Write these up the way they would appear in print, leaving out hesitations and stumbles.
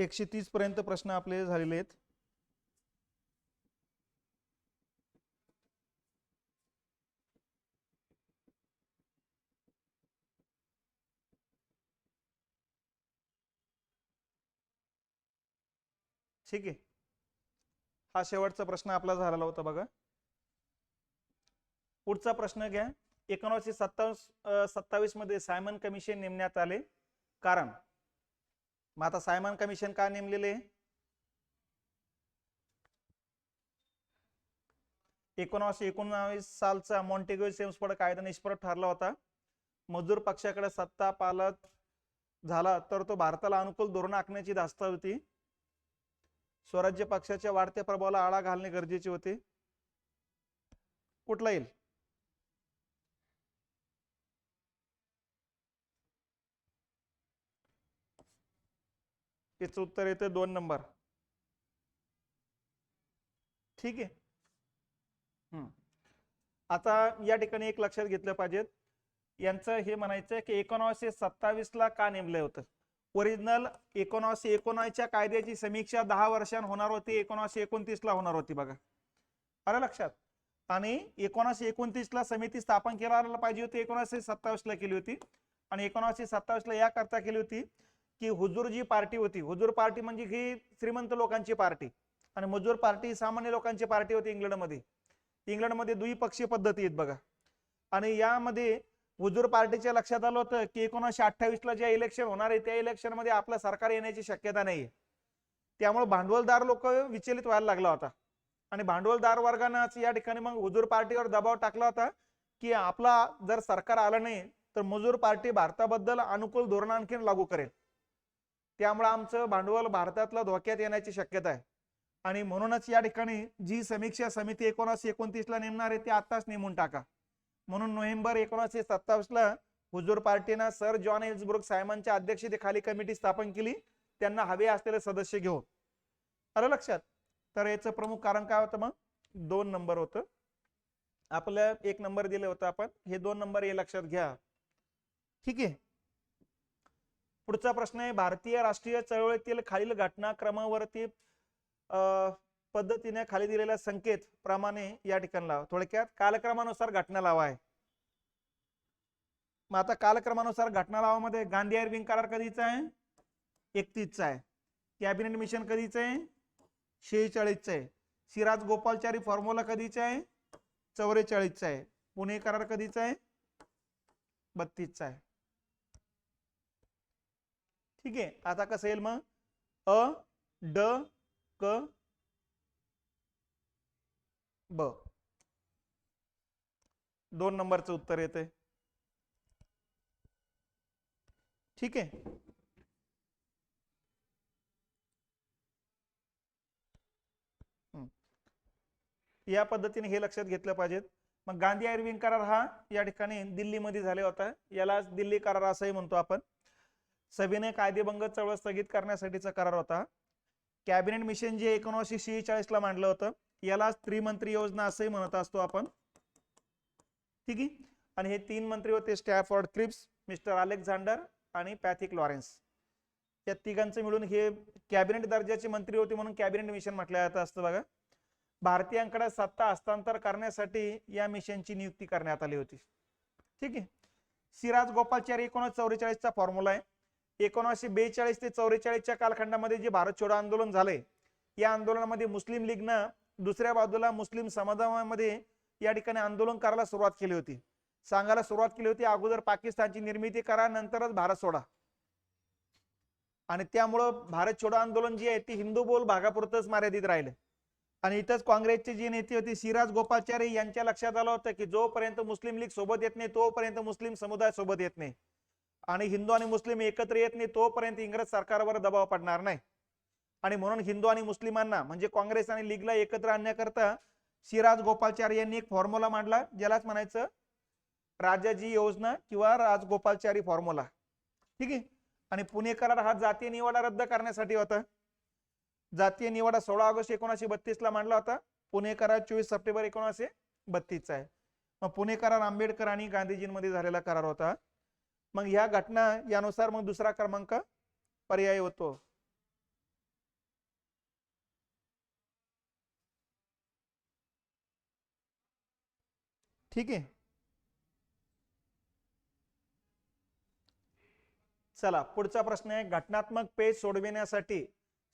130 पर्यंत प्रश्न आपले झालेले आहेत. ठीक आहे, हा शेवटचा प्रश्न आपला झालेला होता बघा. पुढचा प्रश्न घ्या. 1927 मध्ये सायमन कमिशन नेमण्यात आले, कारण मग आता सायमन कमिशन का नेमलेले? 1919 सालचा मॉन्टेग्यू सेम्सफोर्ड कायदा निष्प्रभ ठरला होता. मजूर पक्षाकडे सत्ता पालट झाला तर तो भारताला अनुकूल धोरण आखण्याची धास्ता होती. स्वराज्य पक्षाच्या वाढत्या प्रभावाला आळा घालणे गरजेचे होते. कुठला येईल? याचं उत्तर येते 2 नंबर. ठीक आहे. आता या ठिकाणी एक लक्षात घेतलं पाहिजे, यांचं हे म्हणायचं की 1927 ला का नेमलं होतं. ओरिजिनल 1919च्या कायद्याची समीक्षा 10 वर्षांनी होणार होती, 1929 ला होणार होती बघा. आलं लक्षात? आणि 1929 ला समिती स्थापन करायला पाहिजे होती, 1927 ला केली होती. आणि 1927 ला याकरता केली होती की हुजूर जी पार्टी होती, हुजूर पार्टी म्हणजे ही श्रीमंत लोकांची पार्टी आणि मजूर पार्टी सामान्य लोकांची पार्टी होती. इंग्लंडमध्ये द्विपक्षीय पद्धती आहेत बघा. आणि यामध्ये हुजूर पार्टीच्या लक्षात आलं होतं की 1928 ला जे इलेक्शन होणार आहे त्या इलेक्शन मध्ये आपलं सरकार येण्याची शक्यता नाही. त्यामुळे भांडवलदार लोक विचलित व्हायला लागला होता आणि भांडवलदार वर्गानं या ठिकाणी मग हुजूर पार्टीवर दबाव टाकला होता की आपला जर सरकार आलं नाही तर मजूर पार्टी भारताबद्दल अनुकूल धोरण आणखीन लागू करेल, त्यामुळे आमचं भांडवल भारतातलं धोक्यात येण्याची शक्यता आहे. आणि म्हणूनच या ठिकाणी जी समीक्षा समिती 1929 ला नेमणार आहे ती आताच नेमून टाका. म्हणून नोव्हेंबर 1927 ला हुजूर पार्टीनं सर जॉन एल्सब्रुक सायमनच्या अध्यक्षतेखाली कमिटी स्थापन केली, त्यांना हवे असलेले सदस्य घेऊन. आलं लक्षात? तर याचं प्रमुख कारण काय होतं? मग 2 नंबर होतं. आपल्या 1 नंबर दिले होतं आपण, हे 2 नंबर हे लक्षात घ्या. ठीक आहे. पुढचा प्रश्न आहे, भारतीय राष्ट्रीय चळवळीतील खालील घटनाक्रमावरती पद्धतीने खाली दिलेल्या संकेत प्रमाणे या ठिकाणी लावा. थोडक्यात कालक्रमानुसार घटना लावा आहे. मग आता कालक्रमानुसार घटना लावामध्ये गांधी इर्विंग करार कधीचा आहे? 31 चा आहे. कॅबिनेट मिशन कधीचं आहे? 46 चा आहे. सिराज गोपालचारी फॉर्म्युला कधीचा आहे? 44 चा आहे. पुणे करार कधीचा आहे? 32 चा आहे. ठीक आहे. आता कसं येईल मग? अ ड क ब 2 नंबरचं उत्तर येते. ठीक आहे. या पद्धतीने हे लक्षात घेतलं पाहिजे. मग गांधी इर्विंग करार हा या ठिकाणी दिल्लीमध्ये झाला होता, याला दिल्ली करार असंही म्हणतो आपण. सविनय कायदेभंग चळवळ स्थगित करण्यासाठीचा करार होता. कॅबिनेट मिशन जे 1946 ला मांडलं होतं याला त्रिमंत्री योजना असंही म्हणत असतो आपण. ठीक आहे. आणि हे 3 मंत्री होते, स्टॅफोर्ड क्रिप्स, मिस्टर अलेक्झांडर आणि पॅथिक लॉरेन्स. या तिघांचं मिळून हे कॅबिनेट दर्जाचे मंत्री होते म्हणून कॅबिनेट मिशन म्हटलं जातं असतं बघा. भारतीयांकडे सत्ता हस्तांतर करण्यासाठी या मिशनची नियुक्ती करण्यात आली होती. ठीक आहे. सिराज गोपालचारी 1944 चा फॉर्म्युला आहे. 1942 ते 44 कालखंडामध्ये जे भारत छोडो आंदोलन झाले, या आंदोलनामध्ये मुस्लिम लीगनं दुसऱ्या बाजूला मुस्लिम समुदायामध्ये या ठिकाणी आंदोलन करायला सुरुवात केली होती, सांगायला सुरुवात केली होती अगोदर पाकिस्तानची निर्मिती करा नंतरच भारत सोडा. आणि त्यामुळं भारत छोडो आंदोलन जे आहे ते हिंदू बोल भागापुरतच मर्यादित राहिले. आणि इथंच काँग्रेसचे जे नेते होते सिराज गोपालचारी यांच्या लक्षात आलं होतं की जोपर्यंत मुस्लिम लीग सोबत येत नाही तोपर्यंत मुस्लिम समुदाय सोबत येत नाही, आणि हिंदू आणि मुस्लिम एकत्र येत नाही तोपर्यंत इंग्रज सरकारवर दबाव पडणार नाही. आणि म्हणून हिंदू आणि मुस्लिमांना म्हणजे काँग्रेस आणि लीगला एकत्र आणण्याकरता सिराज गोपालचारी यांनी एक फॉर्म्युला मांडला, ज्यालाच म्हणायचं राजाजी योजना किंवा राजगोपालचारी फॉर्म्युला. ठीक आहे. आणि पुणे करार हा जातीय निवाडा रद्द करण्यासाठी होता. जातीय निवाडा 16 ऑगस्ट 1932 ला मांडला होता. पुणे करार 24 सप्टेंबर 1932 चा आहे. मग पुणे करार आंबेडकर आणि गांधीजींमध्ये झालेला करार होता. मग ह्या घटना यानुसार मग दुसरा क्रमांक पर्याय होतो. ठीक आहे. चला पुढचा प्रश्न आहे, घटनात्मक पेच सोडविण्यासाठी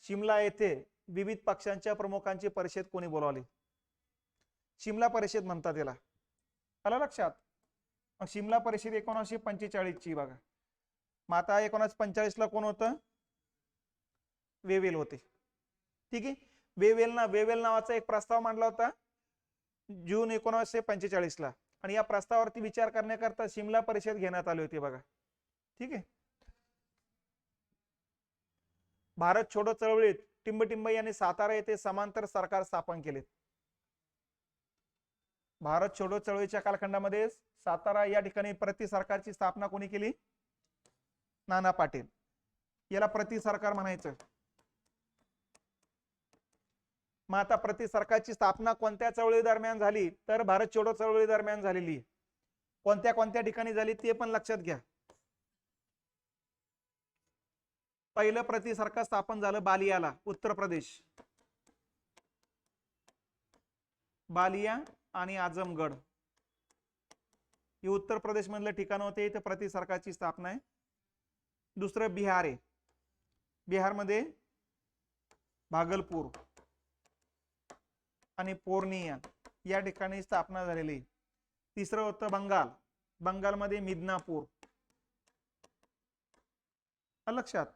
शिमला येथे विविध पक्षांच्या प्रमुखांची परिषद कोणी बोलावली? शिमला परिषद म्हणतात याला. आलं लक्षात? मग शिमला परिषद 1945 ची बघा. मग आता 1945 ला कोण होतं? वेवेल होते. ठीक आहे. वेवेल नावाचा एक प्रस्ताव मांडला होता जून 1945 ला, आणि या प्रस्तावावरती विचार करण्याकरता शिमला परिषद घेण्यात आली होती बघा. ठीक आहे. भारत छोडो चळवळीत टिंबटिंब यांनी सातारा येथे समांतर सरकार स्थापन केले. भारत छोडो चळवळीच्या कालखंडामध्ये सातारा या ठिकाणी प्रति सरकारची स्थापना कोणी केली? नाना पाटील. याला प्रति सरकार म्हणायचं. मग आता प्रति सरकारची स्थापना कोणत्या चळवळी दरम्यान झाली? तर भारत छोडो चळवळी दरम्यान झालेली. कोणत्या कोणत्या ठिकाणी झाली ते पण लक्षात घ्या. पहिलं प्रति सरकार स्थापन झालं बालियाला, उत्तर प्रदेश. बालिया आणि आजमगड हे उत्तर प्रदेश मधलं ठिकाण होते, इथे प्रति सरकारची स्थापना आहे. दुसरं बिहार आहे. बिहारमध्ये भागलपूर आणि पूर्णिया या ठिकाणी स्थापना झालेली. तिसरं होतं बंगाल. बंगालमध्ये मिदनापूर. लक्षात?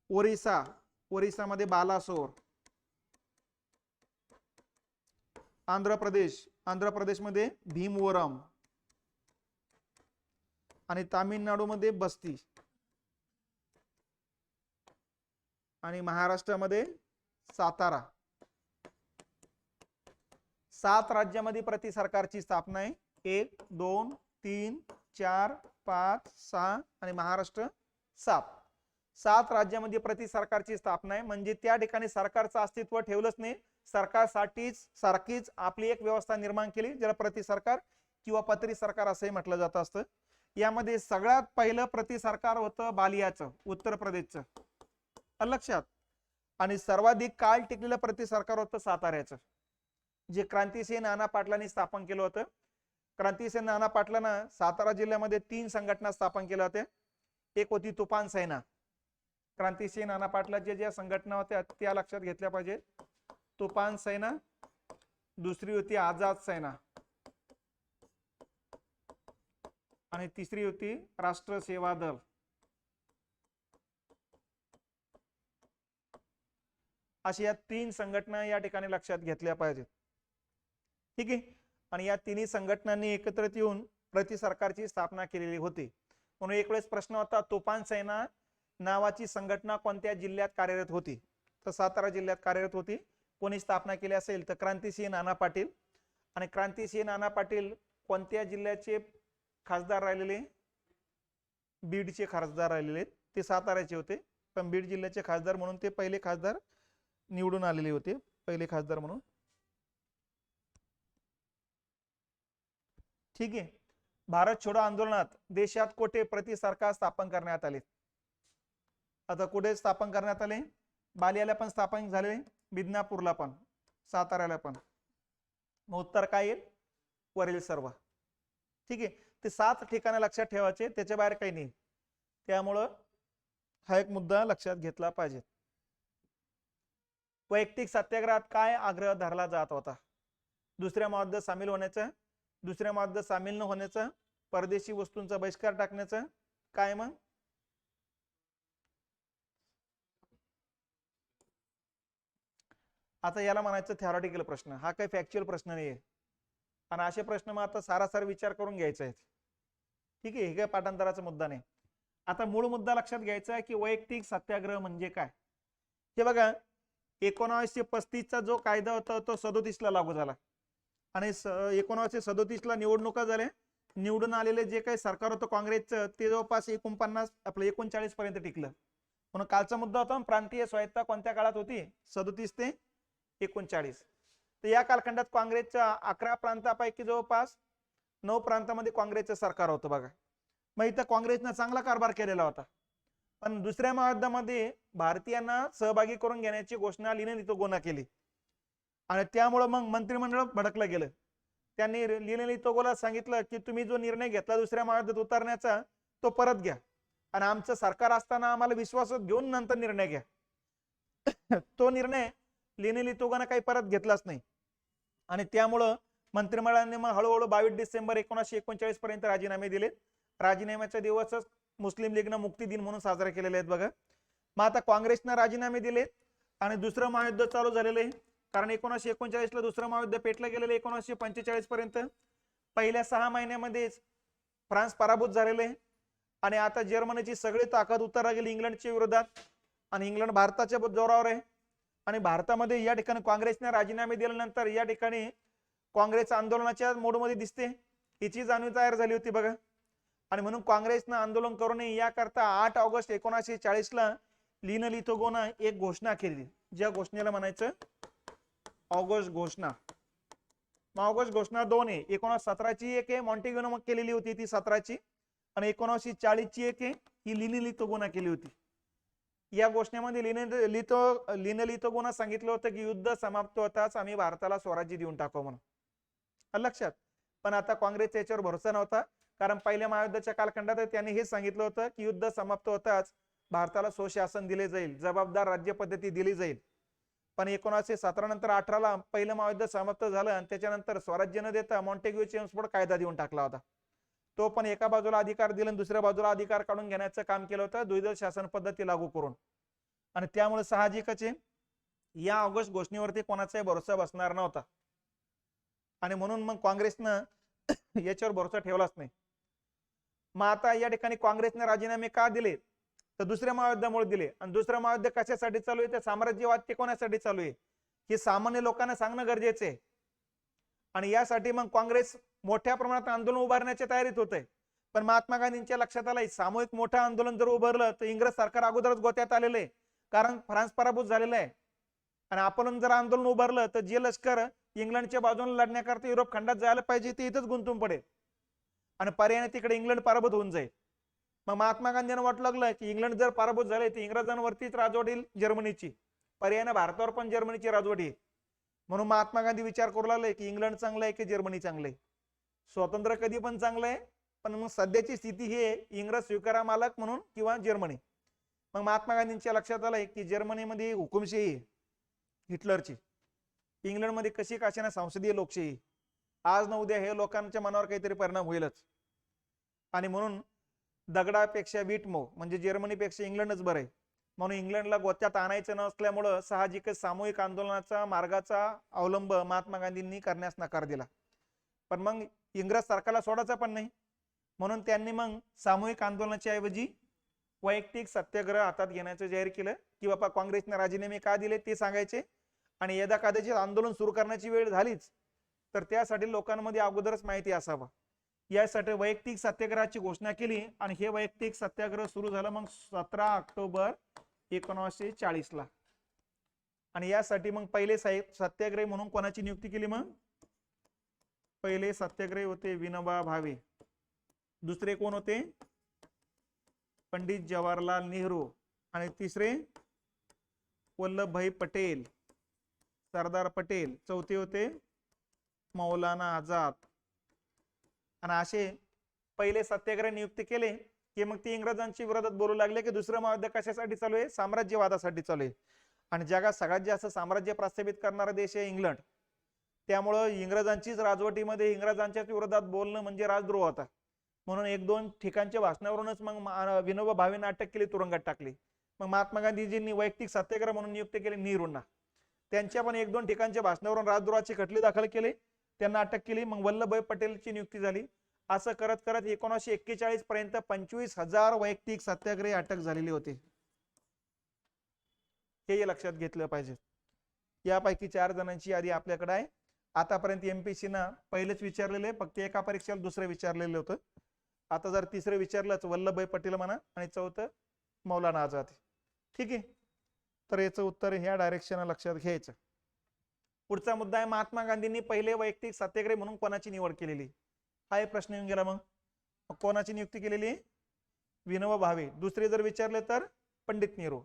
ओरिसा. ओरिसामध्ये बालासोर. आंध्र प्रदेश. आंध्र प्रदेशमध्ये भीमवरम. आणि तामिळनाडूमध्ये बस्ती. आणि महाराष्ट्रामध्ये सातारा. 7 राज्यामध्ये प्रति सरकारची स्थापना आहे. 1 2 3 4 5 6 आणि महाराष्ट्र 7. 7 राज्यामध्ये प्रति सरकारची स्थापना आहे. म्हणजे त्या ठिकाणी सरकारचं अस्तित्व ठेवलंच नाही, सरकारसाठीच सारखीच आपली एक व्यवस्था निर्माण केली, ज्याला प्रति सरकार किंवा पत्री सरकार असंही म्हटलं जात असतं. यामध्ये सगळ्यात पहिलं प्रति सरकार होतं बालियाचं, उत्तर प्रदेशचं. लक्षात? आणि सर्वाधिक काळ टिकलेलं प्रति सरकार होतं साताऱ्याचं, जे क्रांतिसिंह नाना पाटलांनी स्थापन केलं होतं. क्रांतिसिंह नाना पाटलांना सातारा जिल्ह्यामध्ये 3 संघटना स्थापन केल्या होत्या. एक होती तुफान सेना. क्रांतिसिंह नाना पाटलाच्या ज्या संघटना होत्या त्या लक्षात घेतल्या पाहिजे. तुफान सेना. दुसरी होती आझाद सेना. आणि तिसरी होती राष्ट्र सेवा दल. अशा या 3 संघटना या ठिकाणी लक्षात घेतल्या पाहिजेत. ठीक आहे. आणि या तिन्ही संघटनांनी एकत्रित येऊन प्रति सरकारची स्थापना केलेली होती. म्हणून एक वेळेस प्रश्न होता, तुफान सेना नावाची संघटना कोणत्या जिल्ह्यात कार्यरत होती? तर सातारा जिल्ह्यात कार्यरत होती. कोणी स्थापना केली असेल तर क्रांतिसिंह नाना पाटील. आणि क्रांतिसिंह नाना पाटील कोणत्या जिल्ह्याचे खासदार राहिलेले? बीडचे खासदार राहिलेले. ते साताऱ्याचे होते, पण बीड जिल्ह्याचे खासदार म्हणून ते पहिले खासदार निवडून आलेले होते, पहिले खासदार म्हणून. ठीक आहे. भारत छोडो आंदोलनात देशात कोठे प्रति सरकार स्थापन करण्यात आले? आता कुठे स्थापन करण्यात आले? बालियाला पण स्थापन झाले, मिदनापूरला पण, साताऱ्याला पण. मग उत्तर काय येईल? वरील सर्व. ठीक आहे. ते 7 ठिकाणं लक्षात ठेवायचे, त्याच्या बाहेर काही नाही. त्यामुळं हा एक मुद्दा लक्षात घेतला पाहिजे. वैयक्तिक सत्याग्रहात काय आग्रह धरला जात होता? दुसऱ्या महायुद्धात सामील होण्याचं, दुसऱ्या महायुद्धात सामील न होण्याचं, परदेशी वस्तूंचा बहिष्कार टाकण्याचं, काय मग? आता याला म्हणायचं थेरॉटिकल प्रश्न. हा काही फॅक्च्युअल प्रश्न नाहीये. आणि असे प्रश्न मग आता सारासार विचार करून घ्यायचा आहे. ठीक आहे. हे काय पाठांतराचा मुद्दा नाही. आता मूळ मुद्दा लक्षात घ्यायचा आहे की वैयक्तिक सत्याग्रह म्हणजे काय. हे बघा, 1935 चा जो कायदा होता तो 37 ला लागू झाला. आणि 1937 ला निवडणुका झाल्या. निवडून आलेले जे काही सरकार होतं काँग्रेसचं ते जवळपास 39 पर्यंत टिकलं. म्हणून कालचा मुद्दा होता प्रांतीय स्वायत्ता कोणत्या काळात होती? 37 ते 39. तर या कालखंडात काँग्रेसच्या 11 प्रांतापैकी जवळपास 9 प्रांतामध्ये काँग्रेसचं सरकार होतं बघा. मग इथं काँग्रेसनं चांगला कारभार केलेला होता. पण दुसऱ्या महायुद्धामध्ये भारतीयांना सहभागी करून घेण्याची घोषणा लिहिणे तिथं गोना केली. आणि त्यामुळे मग मंत्रिमंडळ भडकलं गेलं. त्यांनी लिनेली तोगोला सांगितलं की तुम्ही जो निर्णय घेतला दुसऱ्या महायुद्धात उतरण्याचा तो परत घ्या आणि आमचं सरकार असताना आम्हाला विश्वासात घेऊन नंतर निर्णय घ्या. तो निर्णय लिनेली तोगोनं काही परत घेतलाच नाही आणि त्यामुळं मंत्रिमंडळाने मग हळूहळू 22 डिसेंबर 1939 पर्यंत राजीनामे दिले. राजीनाम्याचा दिवसच मुस्लिम लीगनं मुक्ती दिन म्हणून साजरा केलेले आहेत बघा. मग आता काँग्रेसनं राजीनामे दिले आणि दुसरं महायुद्ध चालू झालेलं आहे. कारण 1939 ला दुसरं महायुद्ध पेटलं गेलेलं 1945 पर्यंत. पहिल्या 6 महिन्यामध्येच फ्रान्स पराभूत झालेले आणि आता जर्मनीची सगळी ताकद उतरला गेली इंग्लंडच्या विरोधात आणि इंग्लंड भारताच्या जोरावर आहे आणि भारतामध्ये या ठिकाणी काँग्रेसने राजीनामे दिल्यानंतर या ठिकाणी काँग्रेस आंदोलनाच्या मोडमध्ये दिसते. हिची जाणीव तयार झाली होती बघा आणि म्हणून काँग्रेसनं आंदोलन करू नये याकरता 8 ऑगस्ट 1940 ला लिनली तोगोनं एक घोषणा केली, ज्या घोषणेला म्हणायचं ऑगस्ट घोषणा. ऑगस्ट घोषणा 2 आहे. 1917 ची एक आहे, मॉन्टेग्यूनं मग केलेली होती ती 17 ची आणि 1940 ची एक आहे, ही लिनली तोगोनं केली होती. या घोषणेमध्ये लिनली तोगोनं सांगितलं होतं की युद्ध समाप्त होताच आम्ही भारताला स्वराज्य देऊन टाकू म्हणून. लक्षात. पण आता काँग्रेस याच्यावर भरोसा नव्हता कारण पहिल्या महायुद्धाच्या कालखंडात त्यांनी हे सांगितलं होतं की युद्ध समाप्त होताच भारताला स्वशासन दिले जाईल, जबाबदार राज्य पद्धती दिली जाईल. पण 1917 नंतर 18 ला पहिलं महायुद्ध समाप्त झालं आणि त्याच्यानंतर स्वराज्य न देता मॉन्टेग्यू चेम्सफोर्ड कायदा देऊन टाकला होता. तो पण एका बाजूला अधिकार दिला आणि दुसऱ्या बाजूला अधिकार काढून घेण्याचं काम केलं होतं द्विदल शासन पद्धती लागू करून. आणि त्यामुळे साहजिकच या ऑगस्ट घोषणेवरती कोणाचाही भरोसा बसणार नव्हता आणि म्हणून मग काँग्रेसनं याच्यावर भरोसा ठेवलाच नाही. मग आता या ठिकाणी काँग्रेसने राजीनामे का दिले तर दुसऱ्या महायुद्धामुळे दिले आणि दुसरं महायुद्ध कशासाठी चालू आहे तर साम्राज्यवाद टिकवण्यासाठी चालू आहे हे सामान्य लोकांना सांगणं गरजेचं आहे. आणि यासाठी मग काँग्रेस मोठ्या प्रमाणात आंदोलन उभारण्याच्या तयारीत होते. पण महात्मा गांधींच्या लक्षात आलंय सामूहिक मोठं आंदोलन जर उभारलं तर इंग्रज सरकार अगोदरच गोत्यात आलेलं आहे कारण फ्रान्स पराभूत झालेला आहे आणि आपण जर आंदोलन उभारलं तर जे लष्कर इंग्लंडच्या बाजूने लढण्याकरता युरोप खंडात जायला पाहिजे ते इथंच गुंतून पडेल आणि पर्यायाने तिकडे इंग्लंड पराभूत होऊन जाईल. मग महात्मा गांधींना वाटू लागलं की इंग्लंड जर पराभूत झाले तर इंग्रजांवरतीच राजवट येईल जर्मनीची, पर्यायाने भारतावर पण जर्मनीची राजवट येईल. म्हणून महात्मा गांधी विचार करू लागले की इंग्लंड चांगलं आहे की जर्मनी चांगलं आहे. स्वतंत्र कधी पण चांगलं आहे पण मग सध्याची स्थिती ही आहे इंग्रज स्वीकारा मालक म्हणून किंवा जर्मनी. मग महात्मा गांधींच्या लक्षात आलंय की जर्मनीमध्ये हुकुमशाही हिटलरची, इंग्लंडमध्ये कशी काशाने संसदीय लोकशाही, आज न उद्या हे लोकांच्या मनावर काहीतरी परिणाम होईलच आणि म्हणून दगडापेक्षा वीट मऊ म्हणजे जर्मनीपेक्षा इंग्लंडच बरं आहे. म्हणून इंग्लंडला गोत्यात आणायचं नसल्यामुळं साहजिकच सामूहिक आंदोलनाचा मार्गाचा अवलंब महात्मा गांधींनी करण्यास नकार दिला. पण मग इंग्रज सरकारला सोडायचा पण नाही म्हणून त्यांनी मग सामूहिक आंदोलनाच्या ऐवजी वैयक्तिक सत्याग्रह हातात घेण्याचं जाहीर केलं की बाबा काँग्रेसने राजीनामे का दिले ते सांगायचे आणि यदा कदाचित आंदोलन सुरू करण्याची वेळ झालीच तर त्यासाठी लोकांमध्ये अगोदरच माहिती असावं यासाठी वैयक्तिक सत्याग्रहाची घोषणा केली आणि हे वैयक्तिक सत्याग्रह सुरू झालं मग 17 ऑक्टोबर 1940 ला. आणि यासाठी मग पहिले सत्याग्रही म्हणून कोणाची नियुक्ती केली मग पहिले सत्याग्रही होते विनोबा भावे, दुसरे कोण होते पंडित जवाहरलाल नेहरू आणि तिसरे वल्लभभाई पटेल सरदार पटेल, चौथे होते मौलाना आझाद. आणि असे पहिले सत्याग्रह नियुक्त केले की मग ते इंग्रजांच्या विरोधात बोलू लागले की दुसरं महायुद्ध कशासाठी चालू आहे साम्राज्यवादासाठी चालू आहे आणि जगात सगळ्यात जास्त साम्राज्य प्रस्थापित करणारा देश आहे इंग्लंड. त्यामुळं इंग्रजांचीच राजवटीमध्ये इंग्रजांच्याच विरोधात बोलणं म्हणजे राजद्रोह होता. म्हणून 1-2 ठिकाणच्या भाषणावरूनच मग विनोबा भावेंना अटक केली, तुरुंगात टाकली. मग महात्मा गांधीजींनी वैयक्तिक सत्याग्रह म्हणून नियुक्त केले नेहरूंना. त्यांच्या पण 1-2 ठिकाणच्या भाषणावरून राजद्रोहाचे खटले दाखल केले, त्यांना अटक केली. मग वल्लभभाई पटेलची नियुक्ती झाली. असं करत करत 1941 पर्यंत 25,000 वैयक्तिक सत्याग्रही अटक झालेले होते. हे लक्षात घेतलं पाहिजे. यापैकी 4 जणांची यादी आपल्याकडे आहे. आतापर्यंत एमपीसी ना पहिलेच विचारलेले, फक्त एका परीक्षेला दुसरं विचारलेलं होतं. आता जर तिसरं विचारलं तर वल्लभभाई पटेल म्हणा आणि चौथं मौलाना आझाद. ठीक आहे, तर याचं उत्तर ह्या डायरेक्शन लक्षात घ्यायचं. पुढचा मुद्दा आहे महात्मा गांधींनी पहिले वैयक्तिक सत्याग्रही म्हणून कोणाची निवड केलेली. हा एक प्रश्न येऊन गेला. मग कोणाची नियुक्ती केलेली विनोबा भावे. दुसरे जर विचारले तर पंडित नेहरू.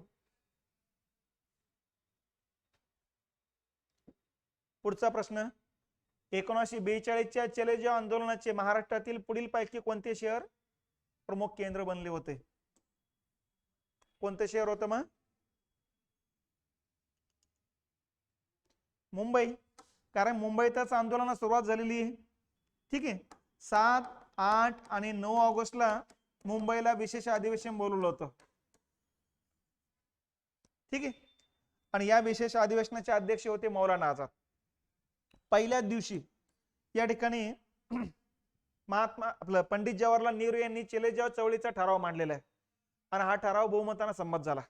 पुढचा प्रश्न 1942च्या चले जाव आंदोलनाचे महाराष्ट्रातील पुढील पैकी कोणते शहर प्रमुख केंद्र बनले होते? कोणते शहर होतं मग? मुंबई. कारण मुंबईतच आंदोलनाला सुरुवात झालेली आहे. ठीक आहे. 7, 8 आणि 9 ऑगस्टला मुंबईला विशेष अधिवेशन बोलवलं होतं. ठीक आहे. आणि या विशेष अधिवेशनाचे अध्यक्ष होते मौलाना आझाद. पहिल्याच दिवशी या ठिकाणी आपलं पंडित जवाहरलाल नेहरू यांनी चले जाव चळवळीचा ठराव मांडलेला आहे आणि हा ठराव बहुमताने संमत झाला.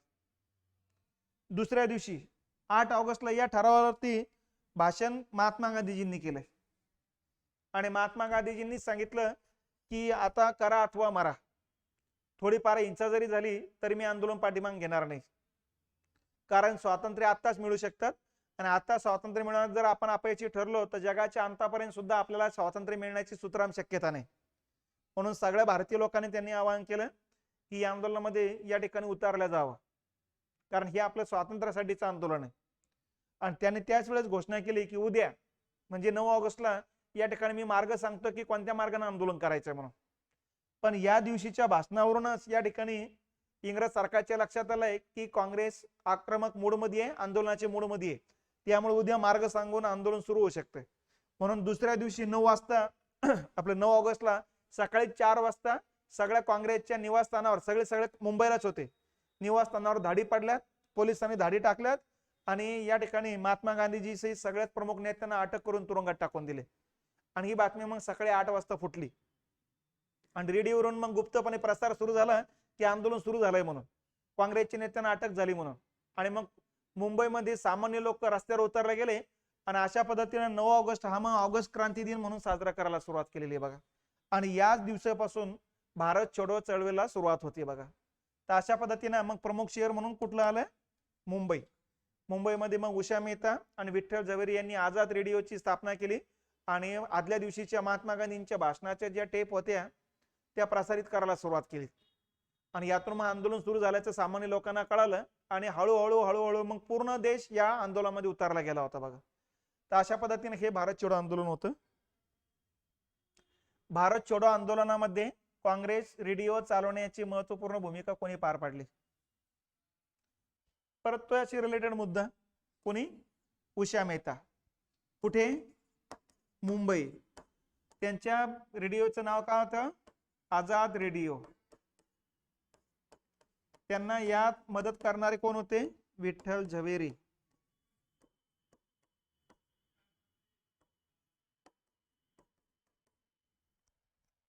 दुसऱ्या दिवशी 8 ऑगस्टला या ठरावावरती भाषण महात्मा गांधीजींनी केलंय आणि महात्मा गांधीजींनी सांगितलं की आता करा अथवा मरा. थोडीफार हिंसा जरी झाली तरी मी आंदोलन पाठीमागे घेणार नाही. कारण स्वातंत्र्य आत्ताच मिळू शकतात आणि आता स्वातंत्र्य मिळवण्यात जर आपण अपयशी ठरलो तर जगाच्या अंतापर्यंत सुद्धा आपल्याला स्वातंत्र्य मिळण्याची सुतराम शक्यता नाही. म्हणून सगळ्या भारतीय लोकांनी त्यांनी आवाहन केलं की या आंदोलनामध्ये या ठिकाणी उतरल्या जावं, कारण हे आपल्या स्वातंत्र्यासाठीचं आंदोलन आहे. आणि त्यांनी त्याच वेळेस घोषणा केली की उद्या म्हणजे 9 ऑगस्टला या ठिकाणी मी मार्ग सांगतो की कोणत्या मार्गाने आंदोलन करायचं म्हणून. पण या दिवशीच्या भाषणावरूनच या ठिकाणी इंग्रज सरकारच्या लक्षात आलंय की काँग्रेस आक्रमक मूडमध्ये आहे, आंदोलनाच्या मूडमध्ये आहे, त्यामुळे उद्या मार्ग सांगून आंदोलन सुरू होऊ शकते. म्हणून दुसऱ्या दिवशी 9 वाजता आपलं 9 ऑगस्टला सकाळी 4 वाजता सगळ्या काँग्रेसच्या निवासस्थानावर सगळे मुंबईलाच होते, निवासस्थानावर धाडी पडल्यात, पोलिसांनी धाडी टाकल्यात आणि या ठिकाणी महात्मा गांधीजी सहित सगळ्यात प्रमुख नेत्यांना अटक करून तुरुंगात टाकून दिले. आणि ही बातमी मग सकाळी 8 वाजता फुटली आणि रेडिओवरून मग गुप्तपणे प्रसार सुरू झाला की आंदोलन सुरू झालंय म्हणून, काँग्रेसच्या नेत्यांना अटक झाली म्हणून. आणि मग मुंबईमध्ये सामान्य लोक रस्त्यावर उतरले गेले आणि अशा पद्धतीने 9 ऑगस्ट हा मग ऑगस्ट क्रांती दिन म्हणून साजरा करायला सुरुवात केलेली आहे बघा. आणि याच दिवसापासून भारत छोडो चळवळीला सुरुवात होती बघा. तर अशा पद्धतीने मग प्रमुख शहर म्हणून कुठलं आलं? मुंबई. मुंबईमध्ये मग उषा मेहता आणि विठ्ठल झवेरी यांनी आझाद रेडिओची स्थापना केली आणि आदल्या दिवशीच्या महात्मा गांधींच्या भाषणाच्या ज्या टेप होत्या त्या प्रसारित करायला सुरुवात केली. आणि यातून मग आंदोलन सुरू झाल्याचं सामान्य लोकांना कळालं आणि हळूहळू मग पूर्ण देश या आंदोलनामध्ये उतरला गेला होता बघा. तर अशा पद्धतीने हे भारत छोडो आंदोलन होतं. भारत छोडो आंदोलनामध्ये काँग्रेस रेडिओ चालवण्याची महत्वपूर्ण भूमिका कोणी पार पाडली? परत तो याशी रिलेटेड मुद्दा. कोणी? उषा मेहता. कुठे? मुंबई. त्यांच्या रेडिओचं नाव काय होतं? आझाद रेडिओ. त्यांना यात मदत करणारे कोण होते? विठ्ठल झवेरी.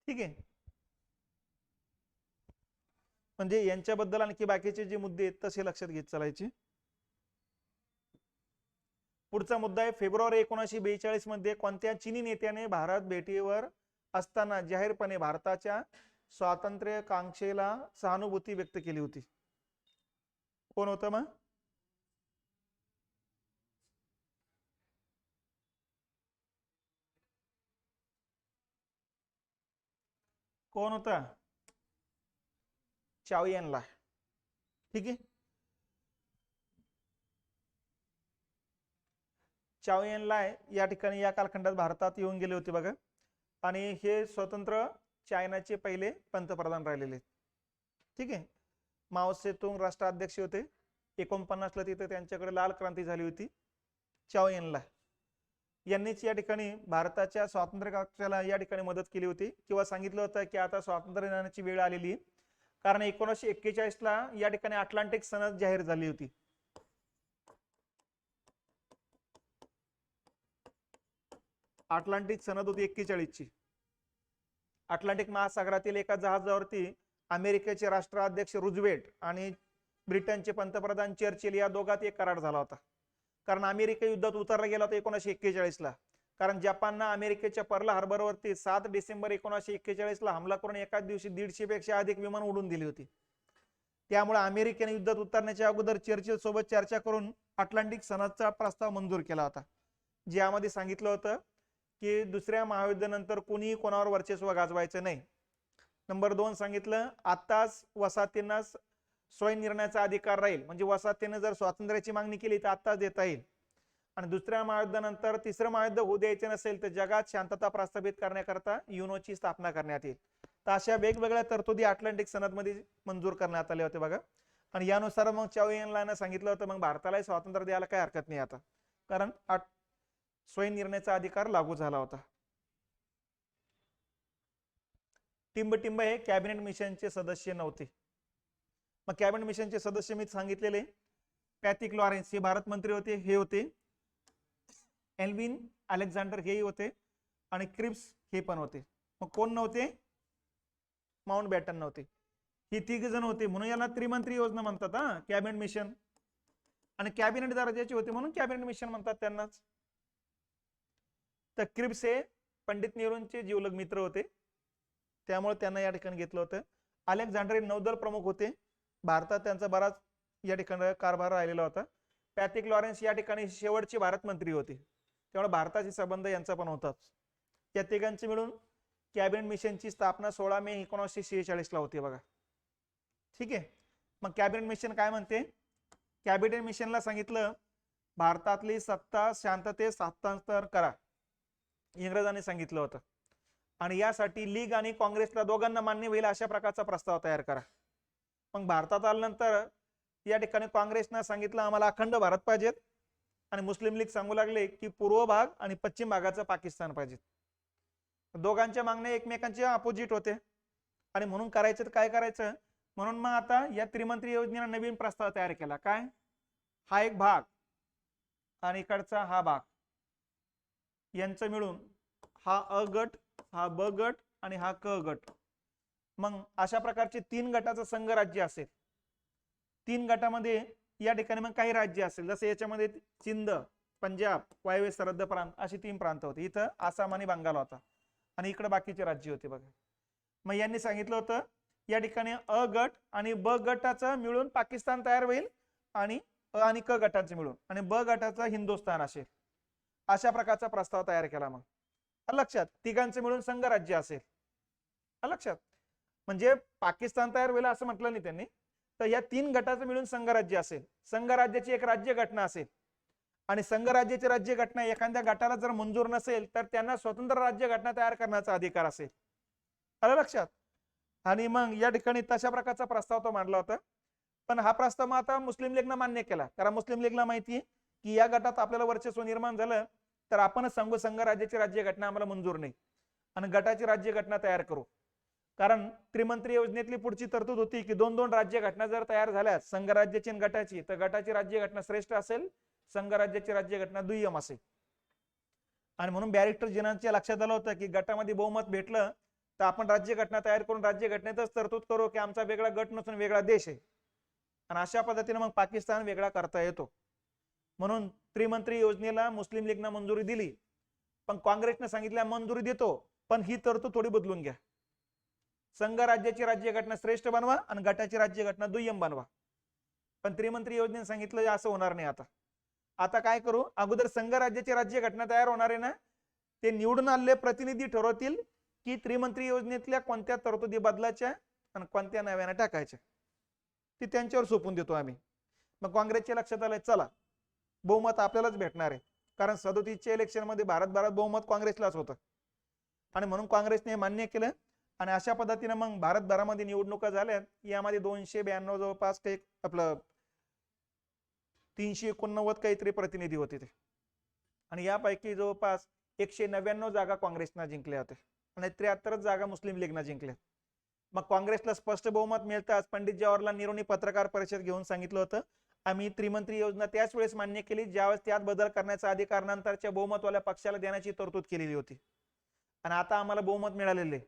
ठीक आहे. म्हणजे यांच्याबद्दल आणखी बाकीचे जे मुद्दे आहेत तसे लक्षात घेत चालायचे. पुढचा मुद्दा आहे फेब्रुवारी 1942 मध्ये कोणत्या चीनी नेत्याने भारत भेटीवर असताना जाहीरपणे भारताच्या स्वातंत्र्य कांक्षेला सहानुभूती व्यक्त केली होती? कोण होतं मग? कोण होता? चाओ एन-ला. ठीक आहे. चाओ एन-ला या ठिकाणी या कालखंडात भारतात येऊन गेले होते बघा आणि हे स्वतंत्र चायनाचे पहिले पंतप्रधान राहिलेले. ठीक आहे. माओ सेतुंग राष्ट्राध्यक्ष होते. 49 ला तिथे त्यांच्याकडे लाल क्रांती झाली होती. चाओ एन-ला यांनीच या ठिकाणी भारताच्या स्वातंत्र्य काक्षाला या ठिकाणी मदत केली होती किंवा सांगितलं होतं की आता स्वातंत्र्य देण्याची वेळ आलेली आहे. कारण 1941 ला या ठिकाणी अटलांटिक सनद जाहीर झाली होती. अटलांटिक सनद होती 41 ची. अटलांटिक महासागरातील एका जहाजावरती अमेरिकेचे राष्ट्राध्यक्ष रुझवेल्ट आणि ब्रिटनचे पंतप्रधान चर्चिल या दोघात एक करार झाला होता. कारण अमेरिका युद्धात उतरला गेला होता 1941 ला. कारण जपाननं अमेरिकेच्या पर्ल हार्बरवरती 7 डिसेंबर 1941 ला हमला करून एकाच दिवशी 150 पेक्षा अधिक विमान उडून दिली होती. त्यामुळे अमेरिकेने युद्धात उतरण्याच्या अगोदर चर्चिल सोबत चर्चा करून अटलांटिक सनदचा प्रस्ताव मंजूर केला होता, ज्यामध्ये सांगितलं होतं की दुसऱ्या महायुद्धानंतर कोणीही कोणावर वर्चस्व गाजवायचं नाही. नंबर 2 सांगितलं आताच वसाहतींना स्वयंनिर्णयाचा अधिकार राहील, म्हणजे वसाहतीने जर स्वातंत्र्याची मागणी केली तर आताच देता येईल. आणि दुसऱ्या महायुद्धानंतर तिसरं महायुद्ध होऊ द्यायचे नसेल तर जगात शांतता प्रस्थापित करण्याकरता युनोची स्थापना करण्यात येईल. तर अशा वेगवेगळ्या तरतुदी अटलांटिक सनदमध्ये मंजूर करण्यात आल्या होत्या बघा. आणि यानुसार मग चाऊ यानला सांगितलं होतं मग भारतालाही स्वातंत्र्य द्यायला काही हरकत नाही आता, कारण स्वयंनिर्णयाचा अधिकार लागू झाला होता. टिंबटिंब हे कॅबिनेट मिशनचे सदस्य नव्हते. मग कॅबिनेट मिशनचे सदस्य मी सांगितलेले पॅथिक लॉरेन्स हे भारत मंत्री होते, हे होते एल्विन अलेक्झांडर हेही होते आणि क्रिप्स हे पण होते. मग कोण नव्हते? माउंट बॅटन नव्हते. ही तिघ जण होते म्हणून याला त्रिमंत्री योजना म्हणतात. कॅबिनेट मिशन आणि कॅबिनेट दर्जाचे होते म्हणून कॅबिनेट मिशन म्हणतात त्यांनाच. तर क्रिप्स हे पंडित नेहरूंचे जिवलग मित्र होते, त्यामुळे त्यांना या ठिकाणी घेतलं होतं. अलेक्झांडर हे नौदल प्रमुख होते, भारतात त्यांचा बराच या ठिकाणी कारभार राहिलेला होता. पॅथिक लॉरेन्स या ठिकाणी शेवटचे भारत मंत्री होते, त्यामुळे भारताचे संबंध यांचा पण होताच. या तिघांचे मिळून कॅबिनेट मिशनची स्थापना 16 मे 1946 ला होती बघा. ठीक आहे. मग कॅबिनेट मिशन काय म्हणते? कॅबिनेट मिशनला सांगितलं भारतातली सत्ता शांततेत हस्तांतर करा, इंग्रजांनी सांगितलं होतं. आणि यासाठी लीग आणि काँग्रेसला दोघांना मान्य होईल अशा प्रकारचा प्रस्ताव तयार करा. मग भारतात आल्यानंतर या ठिकाणी काँग्रेसनं सांगितलं आम्हाला अखंड भारत पाहिजेत आणि मुस्लिम लीग सांगू लागले की पूर्व भाग आणि पश्चिम भागाचा पाकिस्तान पाहिजे. दोघांच्या मागण्या एकमेकांच्या अपोजिट होते आणि म्हणून करायचं तर काय करायचं, म्हणून मग आता या त्रिमंत्री योजनेने नवीन प्रस्ताव तयार केला. काय? हा एक भाग आणि इकडचा हा भाग यांचं मिळून हा अ गट, हा ब गट आणि हा क गट. मग अशा प्रकारचे 3 गटाचं संघ राज्य असेल. 3 गटामध्ये या ठिकाणी मग काही राज्य असेल, जसं याच्यामध्ये सिंध, पंजाब, वायव्य सरहद्द प्रांत अशी 3 प्रांत होते. इथं आसाम आणि बंगाल होता आणि इकडे बाकीचे राज्य होते बघा. मग यांनी सांगितलं होतं या ठिकाणी अ गट आणि ब गटाचं मिळून पाकिस्तान तयार होईल आणि अ आणि क गटाचे मिळून आणि ब गटाचा हिंदुस्थान असेल. अशा प्रकारचा प्रस्ताव तयार केला. मग लक्षात, तिघांचे मिळून संघ राज्य असेल. लक्षात, म्हणजे पाकिस्तान तयार होईल असं म्हटलं नाही त्यांनी. तर या 3 गटाचं मिळून संघ राज्य असेल. संघ राज्याची एक राज्य घटना असेल आणि संघ राज्याची राज्य घटना एखाद्या गटाला जर मंजूर नसेल तर त्यांना स्वतंत्र राज्य घटना तयार करण्याचा अधिकार असेल. आलं लक्षात? आणि मग या ठिकाणी तशा प्रकारचा प्रस्ताव तो मांडला होता. पण हा प्रस्ताव मग आता मुस्लिम लीगनं मान्य केला, कारण मुस्लिम लीगला माहिती आहे की या गटात आपल्याला वर्चस्व निर्माण झालं तर आपणच सांगू संघ राज्याची राज्य घटना आम्हाला मंजूर नाही आणि गटाची राज्य घटना तयार करू. कारण त्रिमंत्री योजनेतली पुढची तरतूद होती की 2-2 राज्य घटना जर तयार झाल्या संघ राज्याची आणि गटाची, तर गटाची राज्य घटना श्रेष्ठ असेल, संघ राज्याची राज्य घटना दुय्यम असेल. आणि म्हणून बॅरिस्टर जिनांच्या लक्षात आलं होतं की गटामध्ये बहुमत भेटलं तर आपण राज्य घटना तयार करून राज्य घटनेतच तरतूद करू की आमचा वेगळा गट नसून वेगळा देश आहे. आणि अशा पद्धतीने मग पाकिस्तान वेगळा करता येतो. म्हणून त्रिमंत्री योजनेला मुस्लिम लीगनं मंजुरी दिली, पण काँग्रेसनं सांगितलं मंजुरी देतो पण ही तरतूद थोडी बदलून घ्या. संघ राज्याची राज्य घटना श्रेष्ठ बनवा आणि गटाची राज्य घटना दुय्यम बनवा. पण त्रिमंत्री योजनेने सांगितलं असं होणार नाही. आता काय करू, अगोदर संघ राज्याची राज्य घटना तयार होणार आहे ना, ते निवडून आलेले प्रतिनिधी ठरवतील की त्रिमंत्री योजनेतल्या कोणत्या तरतुदी बदलायच्या आणि कोणत्या नव्याने टाकायच्या, ती त्यांच्यावर सोपून देतो आम्ही. मग काँग्रेसच्या लक्षात आलंय चला बहुमत आपल्यालाच भेटणार आहे, कारण 37च्या इलेक्शन मध्ये भारतभरात बहुमत काँग्रेसलाच होतं आणि म्हणून काँग्रेसने मान्य केलं. आणि अशा पद्धतीने मग भारतभरामध्ये निवडणुका झाल्या. यामध्ये 292 जवळपास काही आपलं 389 काहीतरी प्रतिनिधी होते ते, आणि यापैकी जवळपास 199 जागा काँग्रेसनं जिंकल्या होत्या आणि 73 जागा मुस्लिम लीगनं जिंकल्या. मग काँग्रेसला स्पष्ट बहुमत मिळताच पंडित जवाहरलाल नेहरूंनी पत्रकार परिषद घेऊन सांगितलं होतं आम्ही त्रिमंत्री योजना त्याच वेळेस मान्य केली ज्यावेळेस त्यात बदल करण्याचा अधिकार नंतरच्या बहुमतवाल्या पक्षाला देण्याची तरतूद केलेली होती. आणि आता आम्हाला बहुमत मिळालेले,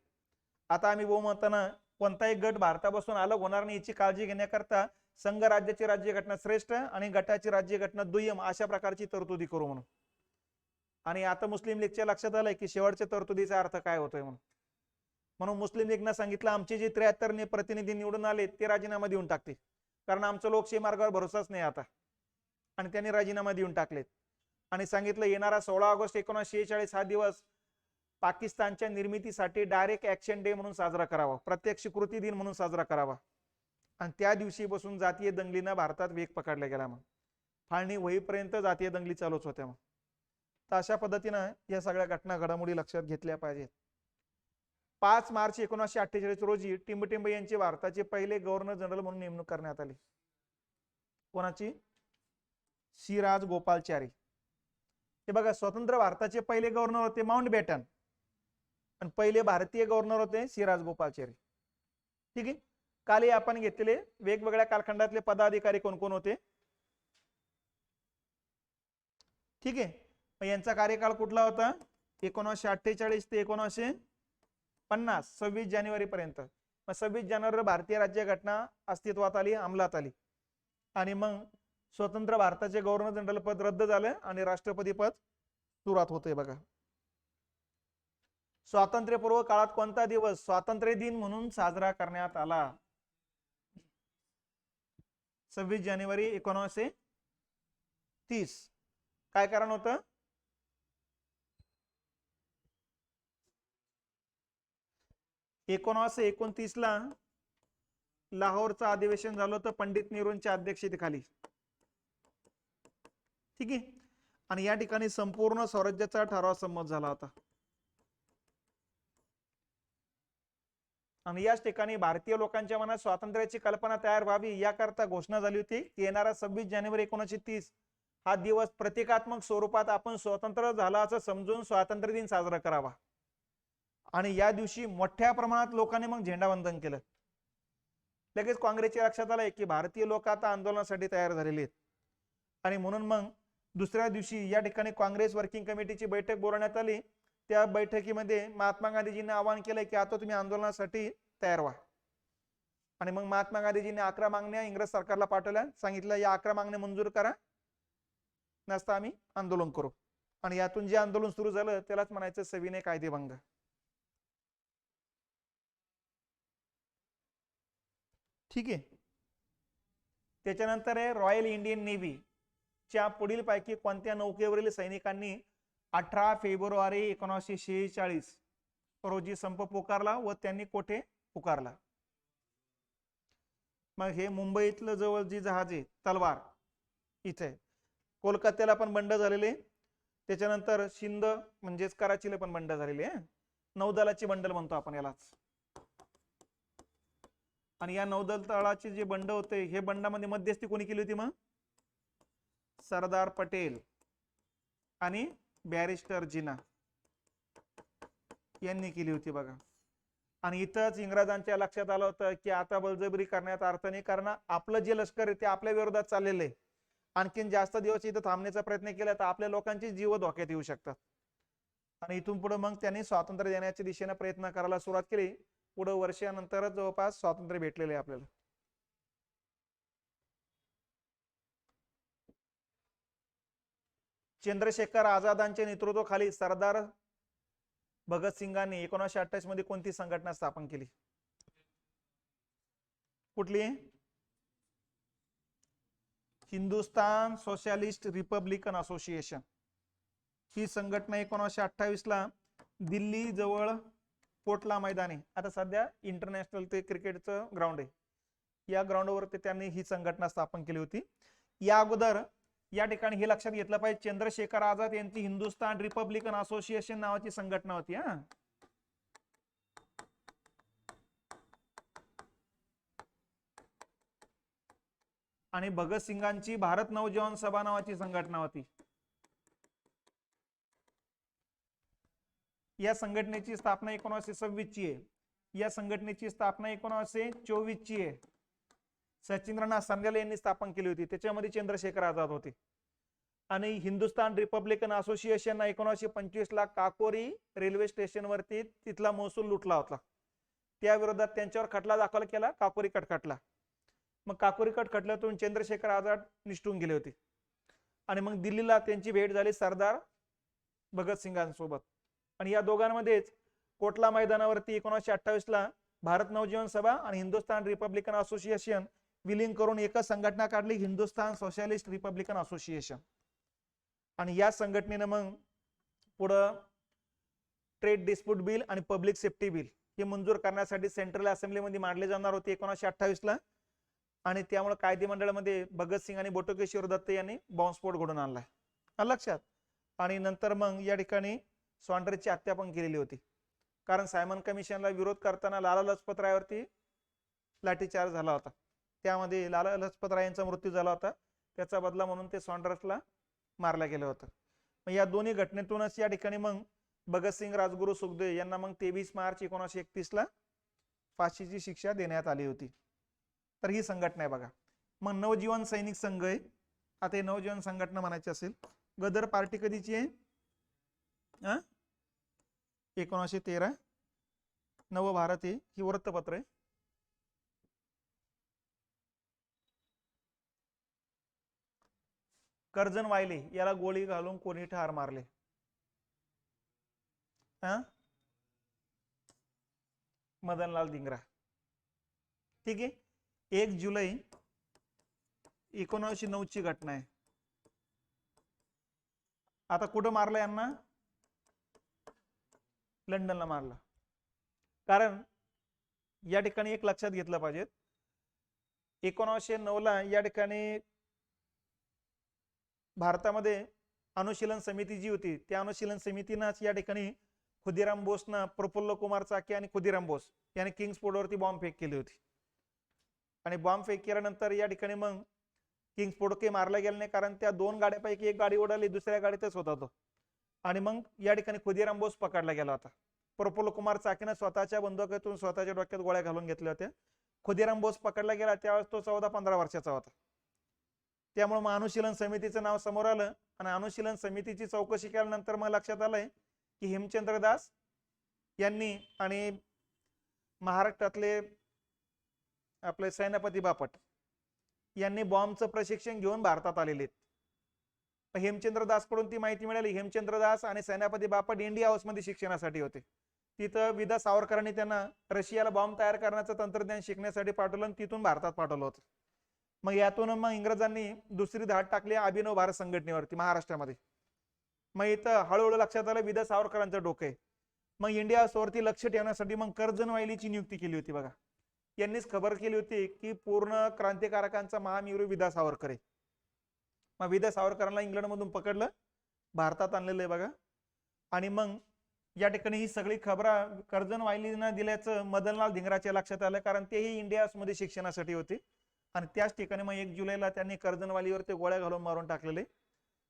आता आम्ही बहुमतानं कोणताही गट भारतापासून अलग होणार नाही याची काळजी घेण्याकरता संघ राज्याची राज्य घटना श्रेष्ठ आणि गटाची राज्य घटना दुय्यम अशा प्रकारची तरतुदी करू म्हणून. आणि आता मुस्लिम लीगच्या लक्षात आलंय की शेवटच्या तरतुदीचा अर्थ काय होतोय म्हणून मुस्लिम लीगनं सांगितलं आमचे जे 73 प्रतिनिधी निवडून आले ते राजीनामा देऊन टाकते, कारण आमचं लोकशाही मार्गावर भरोसाच नाही आता. आणि त्यांनी राजीनामा देऊन टाकलेत आणि सांगितलं येणारा 16 ऑगस्ट 1946 हा दिवस पाकिस्तानच्या निर्मितीसाठी डायरेक्ट ऍक्शन डे म्हणून साजरा करावा, प्रत्यक्ष कृती दिन म्हणून साजरा करावा. आणि त्या दिवशीपासून जातीय दंगलीनं भारतात वेग पकडला गेला. मग फाळणी होईपर्यंत जातीय दंगली चालूच होत्या. मग तर अशा पद्धतीनं या सगळ्या घटना घडामोडी लक्षात घेतल्या पाहिजेत. 5 मार्च 1948 रोजी टिंबटिंब यांची भारताचे पहिले गव्हर्नर जनरल म्हणून नेमणूक करण्यात आली. कोणाची? सी राजगोपालचारी. हे बघा, स्वतंत्र भारताचे पहिले गव्हर्नर होते माउंटबॅटन आणि पहिले भारतीय गव्हर्नर होते सी राजगोपालचारी. ठीक आहे. काल आपण घेतलेले वेगवेगळ्या कालखंडातले पदाधिकारी कोण कोण होते. ठीक आहे. मग यांचा कार्यकाळ कुठला होता? 1948 ते 1950, 26 जानेवारी पर्यंत. मग 26 जानेवारी भारतीय राज्यघटना अस्तित्वात आली, अंमलात आली आणि मग स्वतंत्र भारताचे गव्हर्नर जनरल पद रद्द झालं आणि राष्ट्रपती पद सुरुवात होते. बघा, स्वातंत्र्यपूर्व काळात कोणता दिवस स्वातंत्र्य दिन म्हणून साजरा करण्यात आला? 26 जानेवारी 1930. काय कारण होतं? एकोणीसशे 29 ला लाहोरचं अधिवेशन झालं होतं पंडित नेहरूंच्या अध्यक्षतेखाली. ठीक आहे. आणि या ठिकाणी संपूर्ण स्वराज्याचा ठराव संमत झाला होता आणि याच ठिकाणी भारतीय लोकांच्या मनात स्वातंत्र्याची कल्पना तयार व्हावी याकरता घोषणा झाली होती की येणारा 26 जानेवारी 1930 हा दिवस प्रतिकात्मक स्वरूपात आपण स्वतंत्र झाला असं समजून स्वातंत्र्य दिन साजरा करावा. आणि या दिवशी मोठ्या प्रमाणात लोकांनी मग झेंडावंदन केलं. लगेच काँग्रेसच्या लक्षात आलंय की भारतीय लोक आता आंदोलनासाठी तयार झालेले आहेत आणि म्हणून मग दुसऱ्या दिवशी या ठिकाणी काँग्रेस वर्किंग कमिटीची बैठक बोलवण्यात आली. त्या बैठकीमध्ये महात्मा गांधीजींनी आवाहन केलंय की आता तुम्ही आंदोलनासाठी तयार व्हा. आणि मग महात्मा गांधीजींनी 11 मागण्या इंग्रज सरकारला पाठवल्या. सांगितलं या 11 मागण्या मंजूर करा, नसता आम्ही आंदोलन करू. आणि यातून जे आंदोलन सुरू झालं त्यालाच म्हणायचं सविनय कायदेभंग. ठीक आहे. त्याच्यानंतर आहे रॉयल इंडियन नेव्ही च्या पुढील पैकी कोणत्या नौकेवरील सैनिकांनी 18 फेब्रुवारी 1946 रोजी संप पुकारला व त्यांनी कोठे पुकारला? मग हे मुंबईतलं जवळ जी जहाज आहे तलवार इथे, कोलकात्याला पण बंड झालेले, त्याच्यानंतर सिंध म्हणजेच कराचीला पण बंड झालेले आहे. नौदलाची बंडल म्हणतो आपण यालाच. आणि या नौदल तळाचे जे बंड होते हे बंडामध्ये मध्यस्थी कोणी केली होती? मग सरदार पटेल आणि बॅरिस्टर जिना यांनी केली होती. बघा, आणि इथंच इंग्रजांच्या लक्षात आलं होतं की आता बळजबरी करण्यात अर्थ नाही, कारण आपलं जे लष्कर आहे ते आपल्या विरोधात चाललेलं आहे. आणखीन जास्त दिवस इथं थांबण्याचा प्रयत्न केला तर आपल्या लोकांची जीव धोक्यात येऊ शकतात. आणि इथून पुढे मग त्यांनी स्वातंत्र्य देण्याच्या दिशेने प्रयत्न करायला सुरुवात केली. पुढे वर्षानंतरच जवळपास स्वातंत्र्य भेटलेले आहे आपल्याला. चंद्रशेखर आझादांच्या नेतृत्वाखाली सरदार भगतसिंगांनी 1928 मध्ये कोणती संघटना स्थापन केली? कुठली? Hindustan Socialist Republican Association. ही संघटना 1928 ला दिल्ली जवळ कोटला मैदानी, आता सध्या इंटरनॅशनल ते क्रिकेटचं ग्राउंड आहे, या ग्राउंडवरती त्यांनी ही संघटना स्थापन केली होती. या अगोदर या ठिकाणी हे लक्षात घेतलं पाहिजे, चंद्रशेखर आझाद यांची हिंदुस्तान रिपब्लिकन असोसिएशन नावाची संघटना होती. आणि भगतसिंगांची भारत नवजवान सभा नावाची संघटना होती. या संघटनेची स्थापना 1926 ची आहे. या संघटनेची स्थापना 1924 ची आहे. सचिंद्रनाथ संध्याल यांनी स्थापन केली होती, त्याच्यामध्ये चंद्रशेखर आझाद होते. आणि हिंदुस्तान रिपब्लिकन असोसिएशन 1925 ला काकोरी रेल्वे स्टेशन वरती तिथला महसूल लुटला होता, त्या विरोधात त्यांच्यावर खटला दाखल केला, काकोरी कट खटला. मग काकोरी कट खटल्यातून चंद्रशेखर आझाद निष्ठून गेले होते आणि मग दिल्लीला त्यांची भेट झाली सरदार भगतसिंगांसोबत. आणि या दोघांमध्येच कोटला मैदानावरती 1928 ला भारत नवजीवन सभा आणि हिंदुस्तान रिपब्लिकन असोसिएशन विलीन करून एकच संघटना काढली, हिंदुस्तान सोशलिस्ट रिपब्लिकन असोसिएशन. आणि या संघटनेने मग पुढं ट्रेड डिस्प्यूट बिल आणि पब्लिक सेफ्टी बिल हे मंजूर करण्यासाठी सेंट्रल असेंब्लीमध्ये मांडले जाणार होते 1928 ला. आणि त्यामुळे कायदे मंडळामध्ये भगतसिंग आणि बटुकेश्वर दत्त यांनी बॉम्बस्फोट घडवून आणलाय, लक्षात. आणि नंतर मग या ठिकाणी सॉन्डर्सची हत्या पण केलेली होती, कारण सायमन कमिशनला विरोध करताना लाला लजपत रायवरती लाठीचार्ज झाला होता, त्यामध्ये लाला लजपत राय यांचा मृत्यू झाला होता, त्याचा बदला म्हणून ते सॉन्डर्सला मारलं गेलं होतं. मग या दोन्ही घटनेतूनच या ठिकाणी मग भगतसिंग, राजगुरू, सुखदेव यांना मग 23 मार्च 1931 फाशीची शिक्षा देण्यात आली होती. तर ही संघटना आहे बघा. मग नवजीवन सैनिक संघ आहे, आता हे नवजीवन संघटना म्हणायची असेल. गदर पार्टी कधीची आहे? 1913. नवभारत ही वृत्तपत्र आहे. कर्जन वायले याला गोळी घालून कोणी ठार मारले? मदनलाल धिंगरा. ठीक आहे. 1 जुलै 1909 ची घटना आहे. आता कुठं मारलं यांना? लंडनला मारलं. कारण या ठिकाणी एक लक्षात घेतलं पाहिजे, 1909 ला या ठिकाणी भारतामध्ये अनुशीलन समिती जी होती, त्या अनुशीलन समितीनंच या ठिकाणी खुदीराम बोसना, प्रफुल्ल कुमार चाके आणि खुदीराम बोस यांनी किंग्सफोर्डवरती बॉम्ब फेक केली होती. आणि बॉम्ब फेक केल्यानंतर या ठिकाणी मग किंग्सफोर्ड काही मारला गेला नाही, कारण त्या 2 गाड्यापैकी एक गाडी उडाली, दुसऱ्या गाडीतच होता तो. आणि मग या ठिकाणी खुदीराम बोस पकडला गेला होता. प्रफुल्ल कुमार चाकेनं स्वतःच्या बंदुकीतून स्वतःच्या डोक्यात गोळ्या घालून घेतल्या होत्या. खुदीराम बोस पकडला गेला त्यावेळेस तो 14-15 वर्षाचा होता. त्यामुळे मग अनुशीलन समितीचं नाव समोर आलं आणि अनुशीलन समितीची चौकशी केल्यानंतर मग लक्षात आलंय की हेमचंद्र दास यांनी आणि महाराष्ट्रातले आपले सेनापती बापट यांनी बॉम्बचं प्रशिक्षण घेऊन भारतात आलेले आहेत. हेमचंद्र दास कडून ती माहिती मिळाली. हेमचंद्र दास आणि सेनापती बापट इंडिया हाऊस मध्ये शिक्षणासाठी होते. तिथं विदा सावरकरांनी त्यांना रशियाला बॉम्ब तयार करण्याचं तंत्रज्ञान शिकण्यासाठी पाठवलं आणि तिथून भारतात पाठवलं होतं. मग यातून मग इंग्रजांनी दुसरी धाड टाकली अभिनव भारत संघटनेवरती महाराष्ट्रामध्ये. मग इथं हळूहळू लक्षात आलं विदा सावरकरांचं डोकं आहे. मग इंडिया हाऊसवरती लक्ष ठेवण्यासाठी मग कर्जन वायलीची नियुक्ती केली होती बघा. यांनीच खबर केली होती की पूर्ण क्रांतिकारकांचा महामेरू विदा सावरकर आहे. मग विदा सावरकरांना इंग्लंडमधून पकडलं, भारतात आणलेलं आहे बघा. आणि मग या ठिकाणी ही सगळी खबर कर्जन वायलींना दिल्याचं मदनलाल धिंगराच्या लक्षात आलं, कारण तेही इंडिया हाऊसमध्ये शिक्षणासाठी होते. आणि त्याच ठिकाणी मग 1 जुलैला त्यांनी कर्जनवालीवर ते गोळ्या घालून मारून टाकलेले.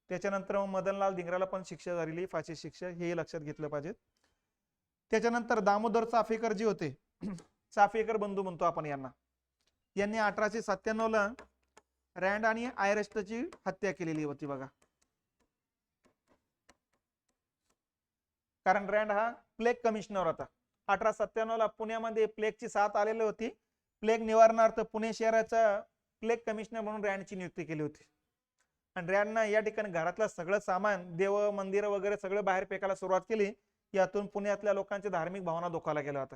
त्याच्यानंतर मग मदनलाल धिंगराला पण शिक्षा झालेली, फाशी शिक्षा, हे लक्षात घेतलं पाहिजे. त्याच्यानंतर दामोदर चाफेकर जे होते, चाफेकर बंधू म्हणतो आपण यांना, यांनी 1897 ला रँड आणि आयरेस्टची हत्या केलेली होती बघा. कारण रँड हा प्लेग कमिशनर होता. 1897 ला पुण्यामध्ये प्लेगची साथ आलेली होती. प्लेग निवारणार्थ पुणे शहराचा प्लेग कमिशनर म्हणून रँडची नियुक्ती केली होती. आणि रँडनं या ठिकाणी घरातलं सगळं सामान, देव मंदिर वगैरे सगळं बाहेर फेकायला सुरुवात केली. यातून पुण्यातल्या लोकांच्या धार्मिक भावना दुखावला गेला होता.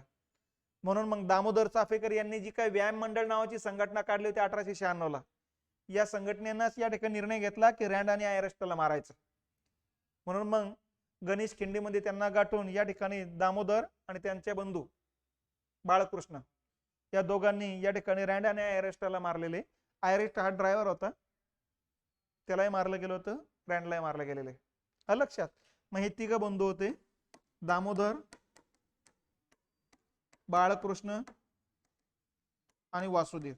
म्हणून मग दामोदर चाफेकर यांनी जी काही व्यायाम मंडळ नावाची संघटना काढली होती 1896 ला, या संघटनेनंच या ठिकाणी निर्णय घेतला की रँड आणि आयरेस्टला मारायचं. म्हणून मग गणेश खिंडीमध्ये त्यांना गाठून या ठिकाणी दामोदर आणि त्यांचे बंधू बाळकृष्ण या दोघांनी या ठिकाणी रँड आणि आयरेस्टला मारलेले. आयरेस्ट हा ड्रायव्हर होता, त्यालाही मारलं गेलं होतं, रँडलाही मारलं गेलेलं आहे, लक्षात. मग हे 3 बंधू होते, दामोदर, बाळकृष्ण आणि वासुदेव,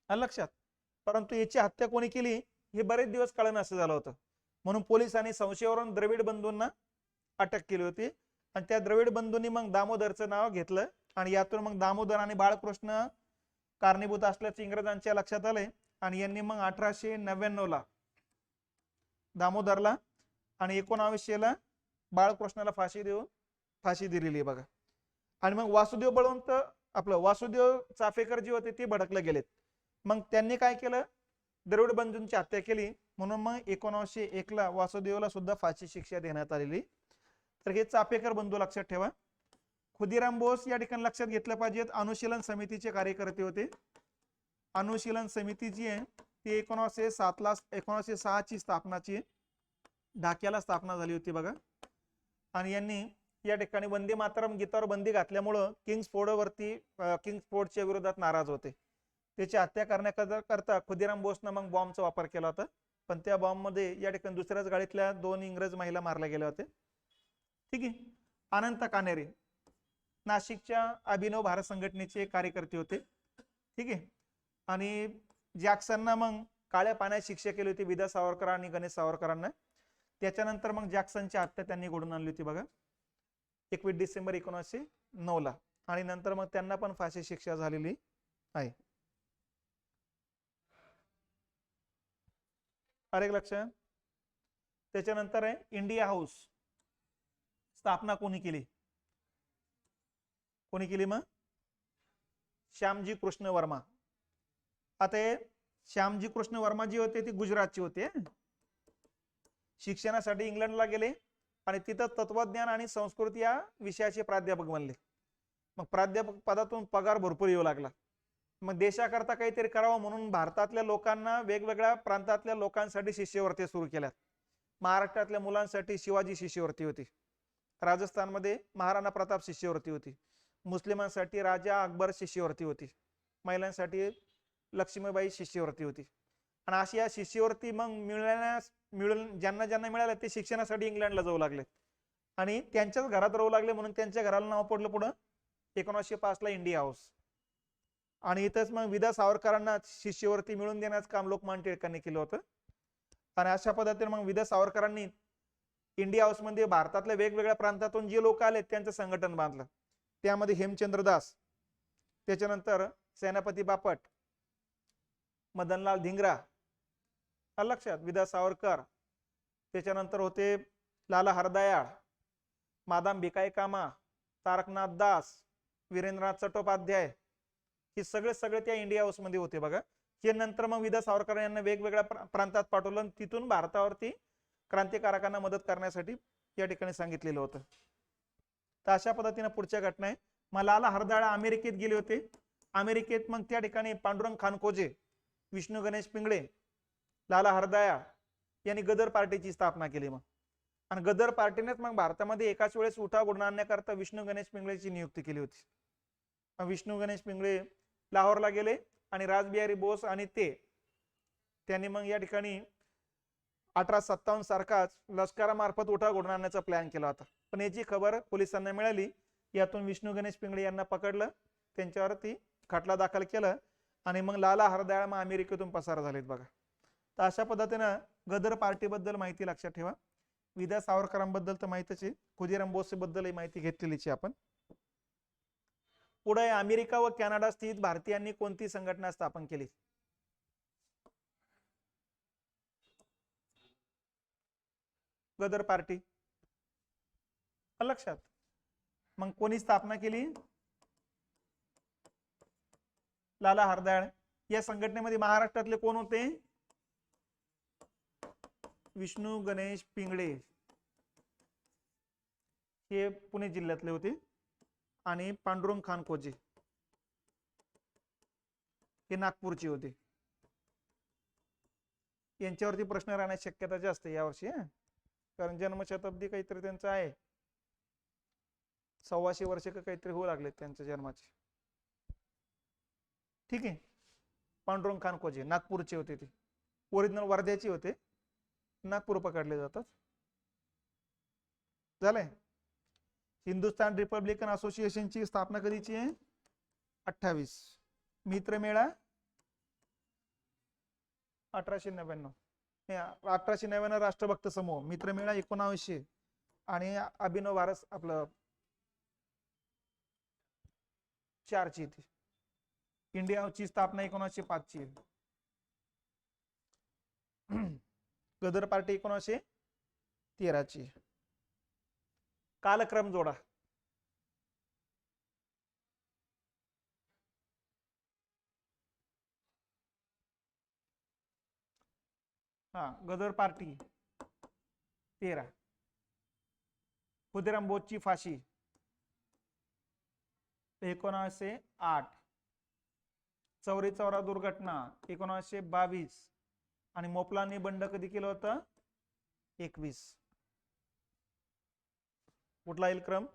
लक्षात. परंतु याची हत्या कोणी केली हे बरेच दिवस कळणं असं झालं होतं. म्हणून पोलिसांनी संशयावरून द्रविड बंधूंना अटक केली होती. आणि त्या द्रविड बंधूंनी मग दामोदरचं नाव घेतलं आणि यातून मग दामोदर आणि बाळकृष्ण कारणीभूत असल्याचं इंग्रजांच्या लक्षात आलंय. आणि यांनी मग 1899 ला दामोदरला आणि 1900 ला बाळकृष्णाला फाशी दिलेली बघा. आणि मग वासुदेव बळवंत आपलं वासुदेव चाफेकर जे होते ते भडकले गेलेत. मग त्यांनी काय केलं, द्रविड बंधूंची हत्या केली. म्हणून मग 1901 ला वासुदेवला सुद्धा फाशी शिक्षा देण्यात आलेली. तर हे चाफेकर बंधू लक्षात ठेवा. खुदीराम बोस या ठिकाणी लक्षात घेतलं पाहिजे, अनुशीलन समितीचे कार्यकर्ते होते. अनुशीलन समिती जी आहे ती 1906 ची स्थापनाची ढाक्याला स्थापना झाली होती बघा. आणि यांनी या ठिकाणी वंदे मातरम गीतावर बंदी घातल्यामुळं किंग्सफोर्डच्या विरोधात नाराज होते. त्याची हत्या करण्याकरता खुदिराम बोसनं मग बॉम्बचा वापर केला होता. पण त्या बॉम्बमध्ये या ठिकाणी दुसऱ्याच गाडीतल्या 2 इंग्रज महिला मारल्या गेल्या होत्या. ठीक आहे. अनंत कानेरे नाशिकच्या अभिनव भारत संघटनेचे कार्यकर्ते होते. ठीक आहे. आणि जॅक्सनना मग काळ्या पाण्यात शिक्षा केली होती विदा सावरकर आणि गणेश सावरकरांना. त्याच्यानंतर मग जॅक्सनची हत्या त्यांनी घडून आणली होती बघा 21 डिसेंबर 1909 ला. आणि नंतर मग त्यांना पण फाशी शिक्षा झालेली आहे. अरे लक्षात. त्याच्यानंतर आहे इंडिया हाऊस. स्थापना कोणी केली? कोणी केली मग? श्यामजी कृष्ण वर्मा. आता श्यामजी कृष्ण वर्मा जी होते ती गुजरातची होते. शिक्षणासाठी इंग्लंडला गेले आणि तिथं तत्वज्ञान आणि संस्कृत या विषयाचे प्राध्यापक बनले. मग प्राध्यापक पदातून पगार भरपूर येऊ लागला. मग देशाकरता काहीतरी करावं म्हणून भारतातल्या लोकांना वेगवेगळ्या प्रांतातल्या लोकांसाठी शिष्यवृत्ती सुरू केल्या. महाराष्ट्रातल्या मुलांसाठी शिवाजी शिष्यवृत्ती होती. राजस्थानमध्ये महाराणा प्रताप शिष्यवृत्ती होती. मुस्लिमांसाठी राजा अकबर शिष्यवृत्ती होती. महिलांसाठी लक्ष्मीबाई शिष्यवृत्ती होती. आणि अशी या शिष्यवृत्ती मग ज्यांना ज्यांना मिळाल्या ते शिक्षणासाठी इंग्लंडला जाऊ लागले आणि त्यांच्याच घरात राहू लागले म्हणून त्यांच्या घराला नाव पडलं पुढं 1905 ला इंडिया हाऊस. आणि इथंच मग विदा सावरकरांना शिष्यवृत्ती मिळवून देण्याचं काम लोकमान्य टिळकांनी केलं होतं. आणि अशा पद्धतीने मग विदा सावरकरांनी इंडिया हाऊस मध्ये भारतातल्या वेगवेगळ्या प्रांतातून जे लोक आले त्यांचं संघटन बांधलं. त्यामध्ये हेमचंद्र दास, त्याच्यानंतर सेनापती बापट, मदनलाल धिंगरा, लक्षात, विदा सावरकर, त्याच्यानंतर होते लाला हरदयाळ, मादाम भिकाई कामा, तारकनाथ दास, वीरेंद्रनाथ चट्टोपाध्याय, हे सगळे त्या इंडिया हाऊस मध्ये होते बघा. हे नंतर मग विदा सावरकर यांना वेगवेगळ्या प्रांतात पाठवलं आणि तिथून भारतावरती क्रांतिकारकांना मदत करण्यासाठी या ठिकाणी सांगितलेलं होतं. तर अशा पद्धतीने पुढच्या घटना आहे. मग लाला हरदयाळ अमेरिकेत गेले होते. अमेरिकेत मग त्या ठिकाणी पांडुरंग खानकोजे, विष्णू गणेश पिंगळे, लाला हरदयाळ यांनी गदर पार्टीची स्थापना केली. मग आणि गदर पार्टीनेच मग भारतामध्ये एकाच वेळेस उठाव घडवून आणण्याकरता विष्णू गणेश पिंगळेची नियुक्ती केली होती. विष्णू गणेश पिंगळे लाहोरला गेले आणि रासबिहारी बोस आणि त्यांनी मग या ठिकाणी 1857 सारखाच लष्करामार्फत उठाव घडवून आणण्याचा प्लॅन केला होता. पण याची खबर पोलिसांना मिळाली. यातून विष्णू गणेश पिंगळे यांना पकडलं, त्यांच्यावरती खटला दाखल केला आणि मग लाला हरदयाळ मग अमेरिकेतून पसार झालेत बघा. तर अशा पद्धतीनं गदर पार्टी बद्दल माहिती लक्षात ठेवा. विदा सावरकरांबद्दल तर माहितीच आहे, खुदीराम बोस बद्दल माहिती घेतलेलीच आहे आपण. पुढे अमेरिका व कॅनडा स्थित भारतीयांनी कोणती संघटना स्थापन केली? गदर पार्टी, लक्षात. मग कोणी स्थापना केली? लाला हरदयाळ. या संघटनेमध्ये महाराष्ट्रातले कोण होते? विष्णू गणेश पिंगळे, हे पुणे जिल्ह्यातले होते, आणि पांडुरंग खानकोजे हे नागपूरचे होते. यांच्यावरती प्रश्न राहण्याची शक्यता जास्त यावर्षी, कारण जन्मशताब्दी काहीतरी त्यांचं आहे, 125 वर्ष काहीतरी होऊ लागले त्यांच्या जन्माचे. ठीक आहे. पांडुरंग खानकोजे नागपूरचे होते, ते ओरिजिनल वर्ध्याचे होते, नागपूर पकडले जातात. झालंय. हिंदुस्थान रिपब्लिकन असोसिएशनची स्थापना कधीची आहे? 28. मित्रमेळा 1899. 1899 राष्ट्रभक्त समूह, मित्रमेळा 1900 आणि अभिनव भारत आपलं 4 ची. इंडिया हाऊसची स्थापना 1905 ची. गदर पार्टी 1913 ची. कालक्रम जोडा. गदर पार्टी 13. खुदिराम बोसची फाशी 1908. चौरी चौरा दुर्घटना 1922. आणि मोपलांनी बंड कधी केलं होतं? 21. कुठला येईल क्रम?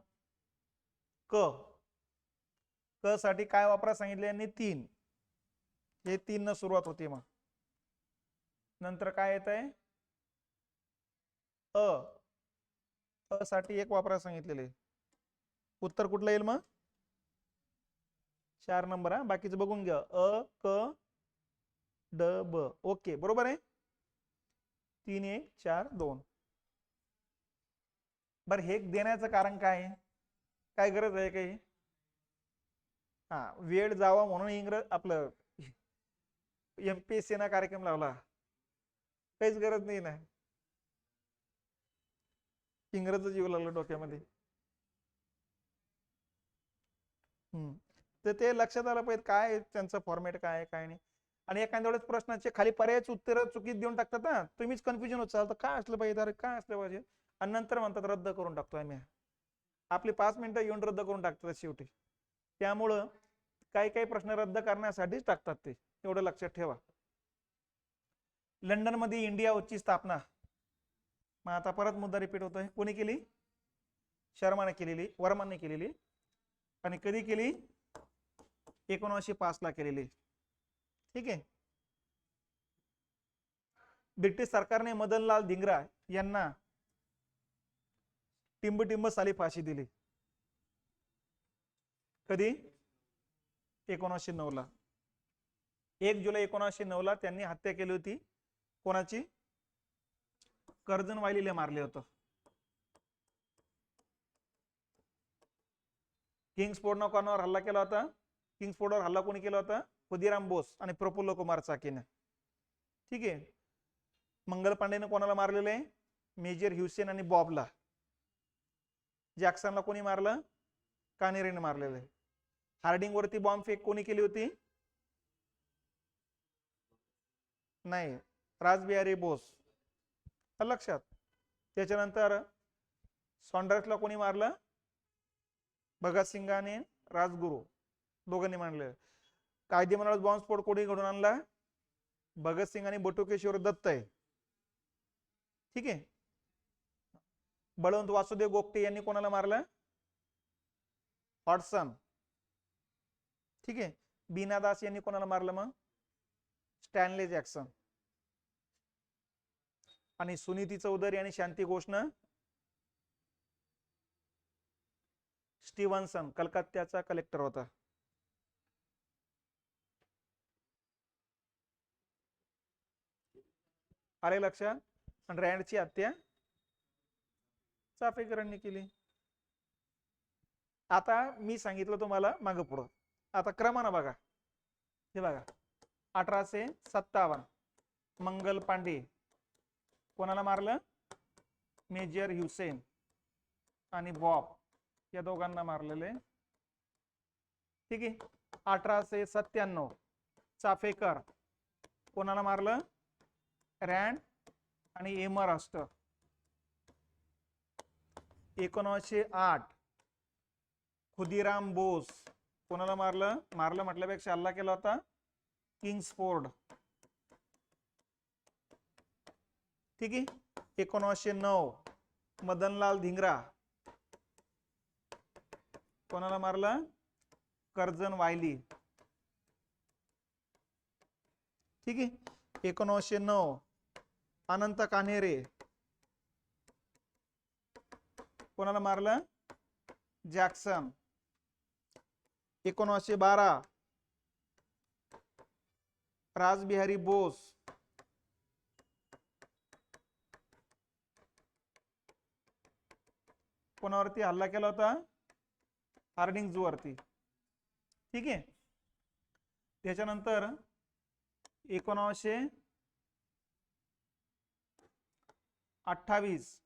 क. क साठी काय वापरा सांगितले यांनी? 3. हे 3 न सुरुवात होते. मग नंतर काय येत आहे? अ. अ साठी 1 वापरा सांगितलेले. उत्तर कुठलं येईल मग? 4 नंबर. हा, बाकीचं बघून घ्या. अ, क, ड, ब. ओके, बरोबर आहे. 3 1 4 2. बर, हे देण्याचं कारण काय आहे? काय गरज आहे काही? हा, वेळ जावा म्हणून इंग्रज आपलं MPSC ना कार्यक्रम लावला. काहीच गरज नाही ना. इंग्रजच येऊ लागलं डोक्यामध्ये. तर ते लक्षात आलं पाहिजे काय त्यांचं फॉर्मॅट काय आहे काय नाही. आणि एखाद्या वेळेस प्रश्नाचे खाली पर्यायच उत्तर चुकीत देऊन टाकतात ना, तुम्हीच कन्फ्युजन होत चालतं काय असलं पाहिजे, अरे काय असलं पाहिजे, आणि नंतर म्हणतात रद्द करून टाकतो आम्ही. आपली 5 मिनिटं येऊन रद्द करून टाकतात शेवटी. त्यामुळं काही काही प्रश्न रद्द करण्यासाठीच टाकतात ते, एवढं लक्षात ठेवा. लंडन मध्ये इंडिया हाऊसची स्थापना. मग आता परत मुद्दा रिपीट होतोय. कोणी केली? शर्माने केलेली, वर्माने केलेली. आणि कधी केली? 1905 ला केलेली. ठीक आहे. ब्रिटिश सरकारने मदनलाल धिंगरा यांना टिंब साली फाशी दिली. कधी? 1909 ला. 1 जुलै 1909 ला त्यांनी हत्या केली होती. कोणाची? कर्जन वायलीला मारले होतं. किंग्सफोर्डनं कोणावर हल्ला केला होता? किंग्सफोर्डवर हल्ला कोणी केला होता? खुदीराम बोस आणि प्रफुल्ल कुमार चाकीने. ठीक आहे. मंगल पांडेने कोणाला मारलेलं आहे? मेजर ह्युसेन आणि बॉबला. जॅक्सनला कोणी मारलं? कानेरीने मारलेलं आहे. हार्डिंग वरती बॉम्ब फेक कोणी केली होती? नाही, रासबिहारी बोस. लक्षात. त्याच्यानंतर सॉन्डर्सला कोणी मारलं? भगतसिंग आणि राजगुरू दोघांनी मारले. कायदे मंडळात बॉम्बस्फोट कोणी घडून आणला? भगतसिंग आणि बटुकेश्वर दत्त आहे. ठीक आहे. बळवंत वासुदेव गोगटे यांनी कोणाला मारलं? हॉटसन. ठीक आहे. बीना दास यांनी कोणाला मारलं मग? Stanley Jackson. आणि सुनीती चौधरी आणि शांती घोषनं स्टीव्हन्सन, कलकत्त्याचा कलेक्टर होता. आले लक्षात? आणि रँडची हत्या चाफेकरांनी केली. आता मी सांगितलं तुम्हाला मागं पुढं. आता क्रमानं बघा. हे बघा, 1857 मंगल पांडे कोणाला मारलं? मेजर ह्युसेन आणि बॉब या दोघांना मारलेले. ठीक आहे. 1897 चाफेकर कोणाला मारलं? रँड आणि एमरास्टर. 1908 खुदीराम बोस कोणाला मारलं? मारलं म्हटल्यापेक्षा हल्ला केला होता. किंग्सफोर्ड. ठीक आहे. 1909 मदनलाल धिंगरा कोणाला मारलं? कर्जन वायली. ठीक आहे. 1909 अनंत कान्हेरे कोणाला मारलं? जॅक्सन. 1912 रासबिहारी बोस कोणावरती हल्ला केला होता? हार्डिंग्ज वरती. ठीक आहे. त्याच्यानंतर 1928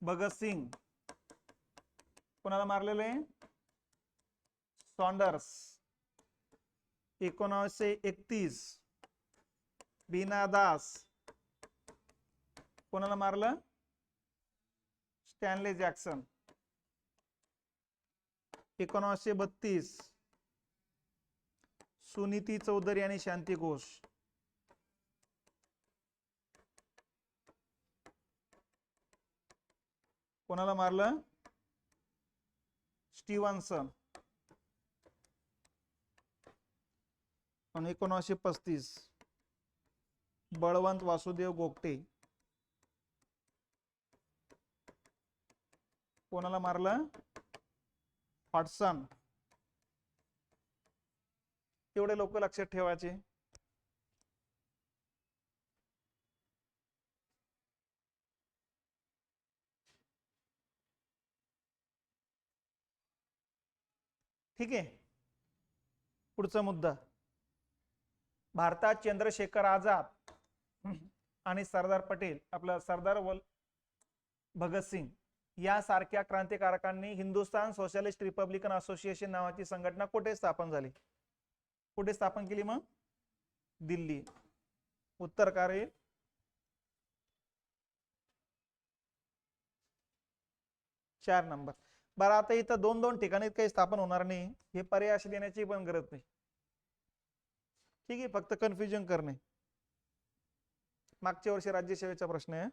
भगतसिंग कोणाला मारलेले? सॉन्डर्स. 1931 बीना दास कोणाला मारलं? Stanley Jackson. 1932 सुनीती चौधरी आणि शांती घोष. कोणाला मारलं? स्टीव्हन्सन आणि 1935 बळवंत वासुदेव गोगटे. कोणाला मारलं? हॉटसन. एवढे लोक लक्षात ठेवायचे. ठीक आहे. पुढचा मुद्दा, भारतात चंद्रशेखर आझाद आणि सरदार पटेल, आपला सरदार भगतसिंग यासारख्या क्रांतिकारकांनी हिंदुस्थान सोशलिस्ट रिपब्लिकन असोसिएशन नावाची संघटना कुठे स्थापन झाली? कुठे स्थापन केली मग? दिल्ली. उत्तर काय रे? चार नंबर. बरं, आता इथं दोन दोन ठिकाणी काही स्थापन होणार नाही, हे पर्याय अशी देण्याची पण गरज नाही. ठीक आहे, फक्त कन्फ्युजन करणे. मागच्या वर्षी राज्यसेवेचा प्रश्न आहे.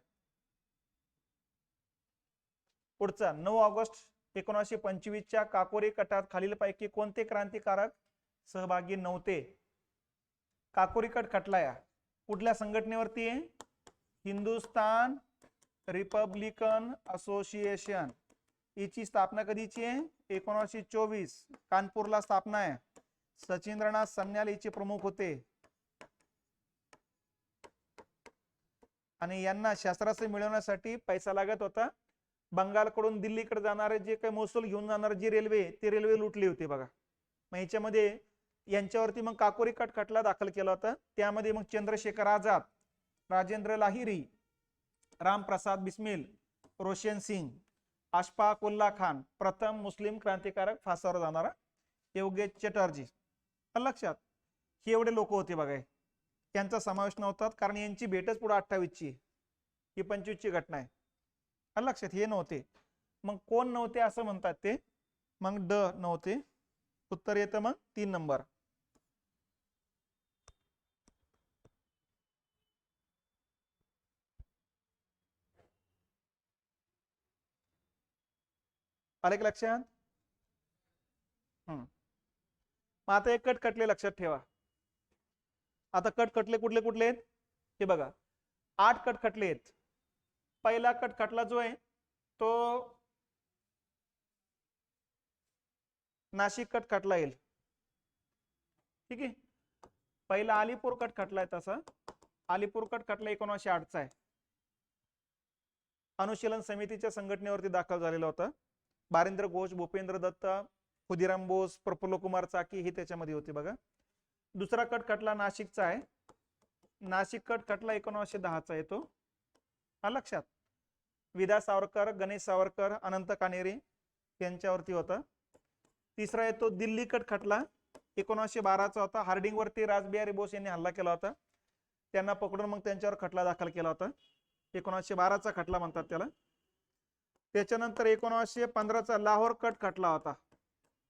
पुढचा, 9 ऑगस्ट 1925 काकोरी कटात खालीलपैकी कोणते क्रांतिकारक सहभागी नव्हते? काकोरी कट खटला या कुठल्या संघटनेवरती आहे? Hindustan Republican association. हिची स्थापना कधीची आहे? 1924. कानपूरला स्थापना आहे. सचिंद्रनाथ सन्याल हिचे प्रमुख होते आणि यांना शस्त्रास्त्र मिळवण्यासाठी पैसा लागत होता. बंगालकडून दिल्लीकडे जाणारे जे काही महसूल घेऊन जाणारे जी रेल्वे, ती रेल्वे लुटली होती बघा. मग याच्यामध्ये यांच्यावरती मग काकोरी कट खटला दाखल केला होता. त्यामध्ये मग चंद्रशेखर आझाद, राजेंद्र लाहिरी, रामप्रसाद बिस्मिल, रोशन सिंग, अशफाक उल्ला खान, प्रथम मुस्लिम क्रांतिकारक फासावर जाणारा योगेश चटर्जी. लक्षात, हे एवढे लोक होते बघा. यांचा समावेश नव्हता कारण यांची भेटच पुढे 28 ची, ही 25 ची घटना आहे. लक्षात, हे नव्हते. मग कोण नव्हते असं म्हणतात ते? मग ड नव्हते. उत्तर येतं मग 3 नंबर. आले का लक्षात? मग आता एक कट खटले लक्षात ठेवा. आता कट खटले कुठले कुठले आहेत हे बघा. 8 कट खटले आहेत. पहिला कट खटला जो आहे तो नाशिक कट खटला येईल. ठीक आहे. पहिला अलीपूर कट खटला आहे. तसा अलीपूर कट खटला 1908 चा आहे. अनुशीलन समितीच्या संघटनेवरती दाखल झालेला होता. बारिंद्र घोष, भूपेंद्र दत्त, खुदिराम बोस, प्रफुल्ल कुमार चाकी हे त्याच्यामध्ये होते बघा. दुसरा कट खटला नाशिकचा आहे. नाशिक कट खटला 1910 चा येतो. लक्षात, विदा सावरकर, गणेश सावरकर, अनंत कानेरी यांच्यावरती होता. तिसरा येतो दिल्ली कट खटला 1912 चा होता. हार्डिंग वरती रासबिहारी बोस यांनी हल्ला केला होता. त्यांना पकडून मग त्यांच्यावर खटला दाखल केला होता. 1912 चा खटला म्हणतात त्याला. त्याच्यानंतर 1915 चा लाहोर कट खटला होता.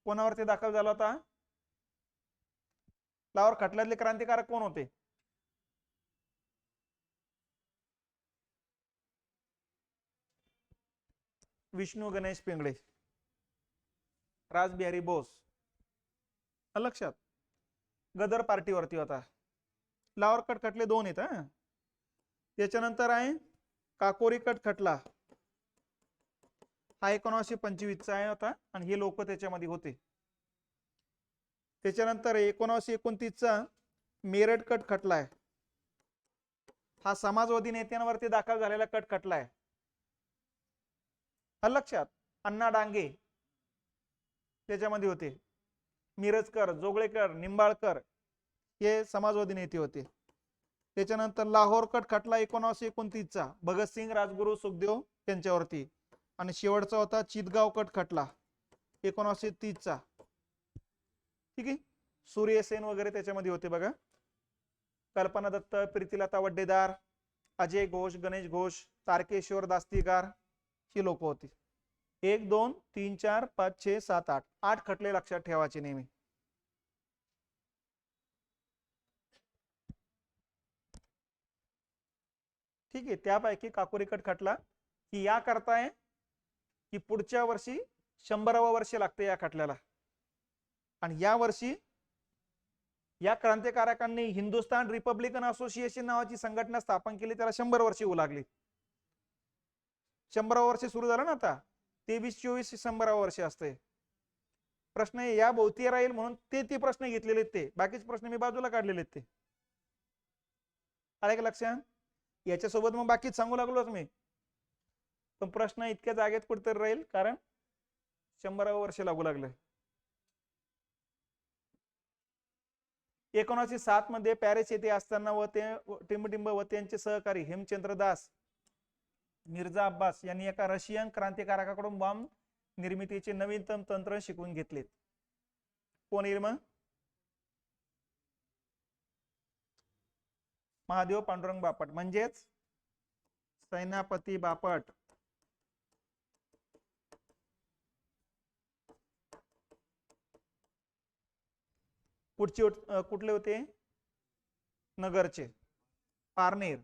कोणावरती दाखल झाला होता? लाहोर खटल्यातले क्रांतिकारक कोण होते? विष्णू गणेश पिंगळे, रासबिहारी बोस. लक्षात, गदर पार्टीवरती होता. लाहोर कट खटले 2 आहेत. त्याच्यानंतर आहे काकोरी कट खटला. हा 1925 चा होता आणि हे लोक त्याच्यामध्ये होते. त्याच्यानंतर 1929 चा मेरठ कट खटला आहे. हा समाजवादी नेत्यांवरती दाखल झालेला कट खटला आहे. लक्षात, अण्णा डांगे त्याच्यामध्ये होते. मिरजकर, जोगळेकर, निंबाळकर हे समाजवादी नेते होते. त्याच्यानंतर लाहोर कट खटला 1929 चा भगतसिंग, राजगुरू, सुखदेव यांच्यावरती. आणि शेवटचा होता चितगाव कट खटला 1930 चा. ठीक आहे. सूर्यसेन वगैरे त्याच्यामध्ये होते बघा. कल्पना दत्त, प्रीतिलता वड्डेदार, अजय घोष, गणेश घोष, तारकेश्वर दास्तीकार ही लोक होती. 1 2 3 4 5 6 7 8 8 खटले लक्षात ठेवायचे नेहमी. ठीक आहे. त्यापैकी काकोरी कट खटला की या करताय की पुढच्या वर्षी 100वे वर्ष लागते या खटल्याला. आणि या वर्षी या क्रांतिकारकांनी हिंदुस्थान रिपब्लिकन असोसिएशन नावाची संघटना स्थापन केली, त्याला 100 वर्षे होऊ लागली. 100वे वर्ष सुरू झालं ना आता, 23-24 100वे वर्ष असते. प्रश्न या भोवती राहील म्हणून ते प्रश्न घेतलेले ते, बाकीचे प्रश्न मी बाजूला काढलेले ते. आले का लक्षात? याच्यासोबत मग बाकीच सांगू लागलोच मी, पण प्रश्न इतक्या जागेत कुठेतरी राहील, कारण 100वे वर्ष लागू लागलं. 1907 मध्ये पॅरिस येथे असताना व ते टिंबटिंब व त्यांचे सहकारी हेमचंद्र दास, मिर्झा अब्बास यांनी एका रशियन क्रांतिकारकाकडून बॉम्ब निर्मितीचे नवीनतम तंत्र शिकून घेतले. कोण येईल मग? महादेव पांडुरंग बापट, म्हणजेच सेनापती बापट. कुठले होते? नगरचे, पारनेर.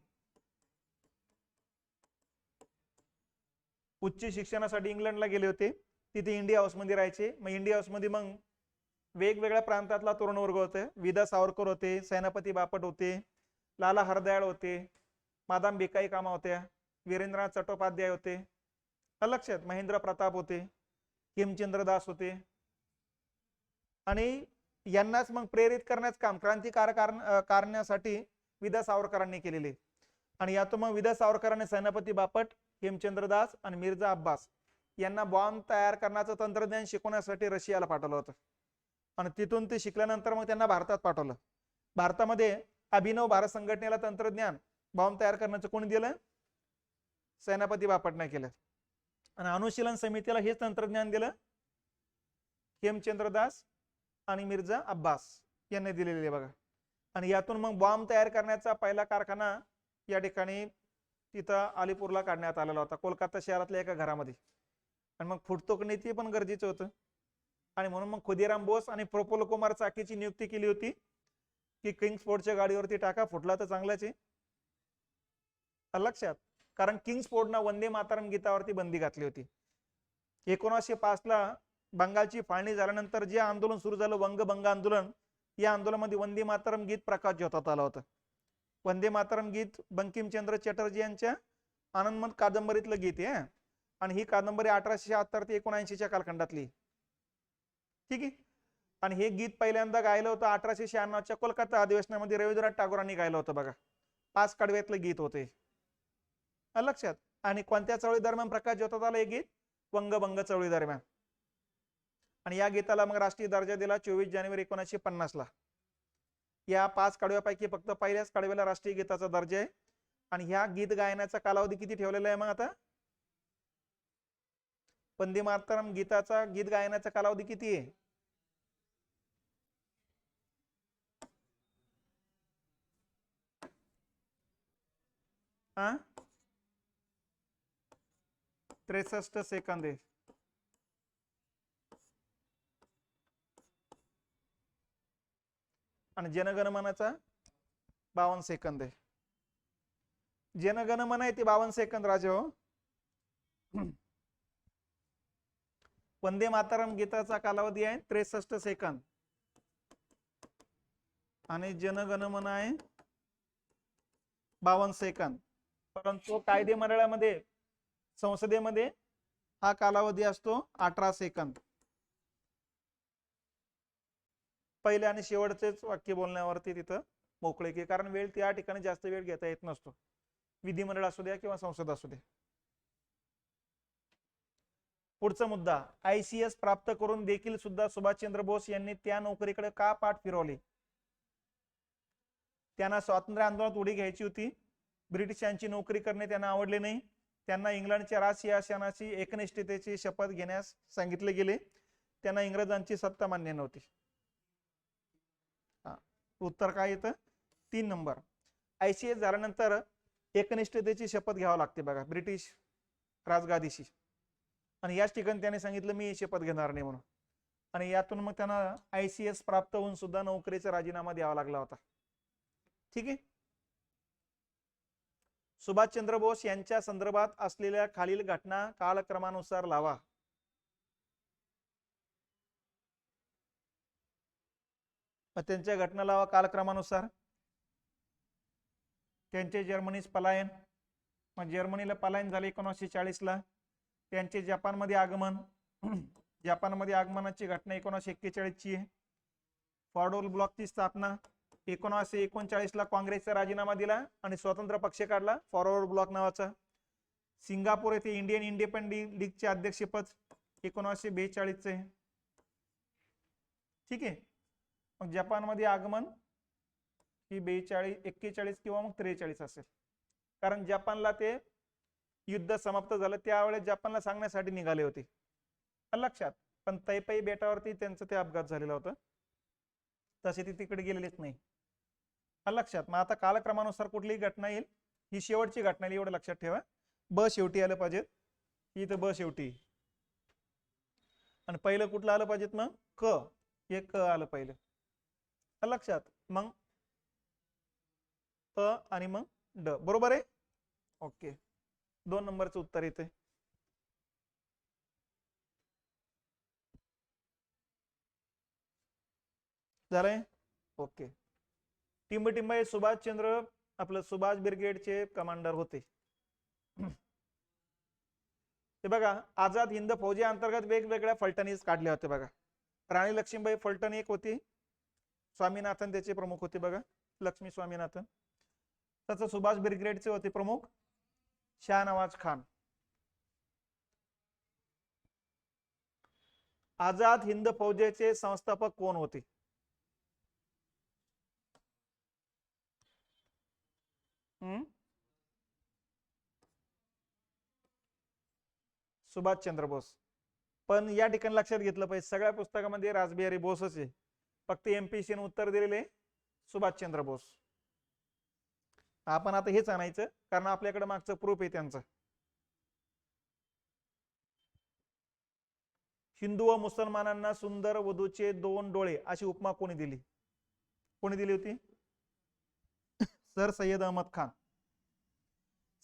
उच्च शिक्षणासाठी इंग्लंडला गेले होते, तिथे इंडिया हाऊस मध्ये राहायचे. मग इंडिया हाऊस मध्ये मग वेगवेगळ्या प्रांतातला तरुण वर्ग होते. विदा सावरकर होते, सेनापती बापट होते, लाला हरदयाळ होते, मादाम भिकाई कामा होत्या, वीरेंद्रनाथ चट्टोपाध्याय होते, लक्षात, महेंद्र प्रताप होते, हेमचंद्र दास होते. आणि यांनाच मग प्रेरित करण्याचं काम क्रांतिकारण्यासाठी विदा सावरकरांनी केलेले. आणि यातून मग विदा सावरकरांनी सेनापती बापट, हेमचंद्र दास आणि मिर्झा अब्बास यांना बॉम्ब तयार करण्याचं तंत्रज्ञान शिकवण्यासाठी रशियाला पाठवलं होतं. आणि तिथून ते शिकल्यानंतर मग त्यांना भारतात पाठवलं. भारतामध्ये अभिनव भारत संघटनेला तंत्रज्ञान बॉम्ब तयार करण्याचं कोणी दिलं? सेनापती बापटने केलं. आणि अनुशीलन समितीला हेच तंत्रज्ञान दिलं हेमचंद्र दास आणि मिर्झा अब्बास यांनी दिलेले बघा. आणि यातून मग बॉम्ब तयार करण्याचा पहिला कारखाना या ठिकाणी तिथं अलीपूरला काढण्यात आलेला होता, कोलकाता शहरातल्या एका घरामध्ये. आणि मग फुटतोक नीती पण गरजेचं होतं. आणि म्हणून मग खुदीराम बोस आणि प्रफुल्ल कुमार चाकीची नियुक्ती केली होती की किंग्सफोर्डच्या गाडीवरती टाका, फुटला तर चांगलाच आहे, लक्षात. कारण किंग्सफोर्डनं वंदे मातरम गीतावरती बंदी घातली होती. 1905 ला बंगालची फाळणी झाल्यानंतर जे आंदोलन सुरू झालं, वंगभंग आंदोलन, या आंदोलनामध्ये वंदे मातरम गीत प्रकाश झोतात आलं होतं. वंदे मातरम गीत बंकिमचंद्र चटर्जी यांच्या आनंदमठ कादंबरीतलं गीत आहे. आणि ही कादंबरी 1876 ते 1979 कालखंडातली, ठीक आहे. आणि हे गीत पहिल्यांदा गायलं होतं 1896 कोलकाता अधिवेशनामध्ये रवींद्रनाथ टागोरांनी गायलं होतं बघा. 5 कडव्यातलं गीत होते, लक्षात. आणि कोणत्या चळवळी दरम्यान प्रकाश झोतात आलं हे गीत? वंगभंग चळवळी दरम्यान. आणि या गीताला मग राष्ट्रीय दर्जा दिला 24 जानेवारी 1950 ला. या 5 कडव्यापैकी फक्त पहिल्याच कडव्याला राष्ट्रीय गीताचा दर्जा आहे. आणि ह्या गीत गायनाचा कालावधी किती ठेवलेला आहे मग आता? वंदे मातरम गीताचा गीत गायनाचा कालावधी किती आहे? हा, 63 सेकंद आहे. आणि जनगणमनाचा 52 सेकंद आहे. जनगणमन आहे ती 52 सेकंद राजा हो. वंदे मातरम गीताचा कालावधी आहे 63 सेकंद आणि जनगणमन आहे 52 सेकंद. परंतु कायदे मंडळामध्ये, संसदेमध्ये हा कालावधी असतो 18 सेकंद. पहिले आणि शेवटचेच वाक्य बोलण्यावरती तिथं मोकळे की, कारण वेळ त्या ठिकाणी जास्त वेळ घेता येत नसतो, विधिमंडळ असू द्या किंवा संसद असू द्या. पुढचा मुद्दा, ICS प्राप्त करून देखील सुद्धा सुभाषचंद्र बोस यांनी त्या नोकरीकडे का पाठ फिरवली? त्यांना स्वातंत्र्य आंदोलनात उडी घ्यायची होती, ब्रिटिशांची नोकरी करणे त्यांना आवडले नाही, त्यांना इंग्लंडच्या राजसिंहासनाची एकनिष्ठतेची शपथ घेण्यास सांगितले गेले, त्यांना इंग्रजांची सत्ता मान्य नव्हती. उत्तर काय येतं? 3 नंबर. ICS झाल्यानंतर एकनिष्ठतेची शपथ घ्यावी लागते बघा ब्रिटिश राजगादीशी. आणि याच ठिकाणी त्याने सांगितलं मी शपथ घेणार नाही म्हणून. आणि यातून मग त्यांना ICS प्राप्त होऊन सुद्धा नोकरीचा राजीनामा द्यावा लागला होता, ठीक आहे. सुभाषचंद्र बोस यांच्या संदर्भात असलेल्या खालील घटना कालक्रमानुसार लावा. मग त्यांच्या घटना लावा कालक्रमानुसार. त्यांचे जर्मनीस पलायन, मग जर्मनीला पलायन झाले 1940ला. त्यांचे जपानमध्ये आगमन, जपानमध्ये आगमनाची घटना 1941ची आहे. फॉरवर्ड ब्लॉकची स्थापना 1939ला काँग्रेसचा राजीनामा दिला आणि स्वतंत्र पक्ष काढला फॉरवर्ड ब्लॉक नावाचा. सिंगापूर येथे इंडियन इंडिपेंडंट लीगचे अध्यक्षपद 1942 आहे. ठीक आहे. मग जपानमध्ये आगमन ही 41 किंवा मग 43 असेल, कारण जपानला ते युद्ध समाप्त झालं त्यावेळेस जपानला सांगण्यासाठी निघाले होते लक्षात. पण तैपई बेटावरती त्यांचं ते अपघात झालेला होता, तसे ते तिकडे गेलेलेच नाही लक्षात. मग आता कालक्रमानुसार कुठलीही घटना येईल, ही शेवटची घटना येईल एवढं लक्षात ठेवा. ब शेवटी आलं पाहिजेत, इथं ब शेवटी. आणि पहिलं कुठलं आलं पाहिजेत मग क, एक क आलं पहिलं लक्षात. मग अ आणि मग ड, बरोबर आहे. ओके, 2 नंबरचं उत्तर येते. झालंय. ओके. टिंबटिंब हे सुभाषचंद्र आपलं सुभाष ब्रिगेडचे कमांडर होते. हे बघा, आझाद हिंद फौजी अंतर्गत वेगवेगळ्या फलटणीज काढल्या होत्या बघा. राणी लक्ष्मीबाई फलटण एक होती, स्वामीनाथन त्याचे प्रमुख होते बघा, लक्ष्मी स्वामीनाथन. तसं सुभाष ब्रिगेडचे होते प्रमुख शाहनवाज खान. आझाद हिंद फौजेचे संस्थापक कोण होते? सुभाषचंद्र बोस. पण या ठिकाणी लक्षात घेतलं पाहिजे, सगळ्या पुस्तकामध्ये रासबिहारी बोसच आहे, फक्त एमपीसी ने उत्तर दिलेले सुभाषचंद्र बोस. आपण आता हेच आणायचं, कारण आपल्याकडे मागचं प्रूफ आहे त्यांचं. हिंदू व मुसलमानांना सुंदर वधूचे 2 डोळे अशी उपमा कोणी दिली? कोणी दिली होती? सर सय्यद अहमद खान.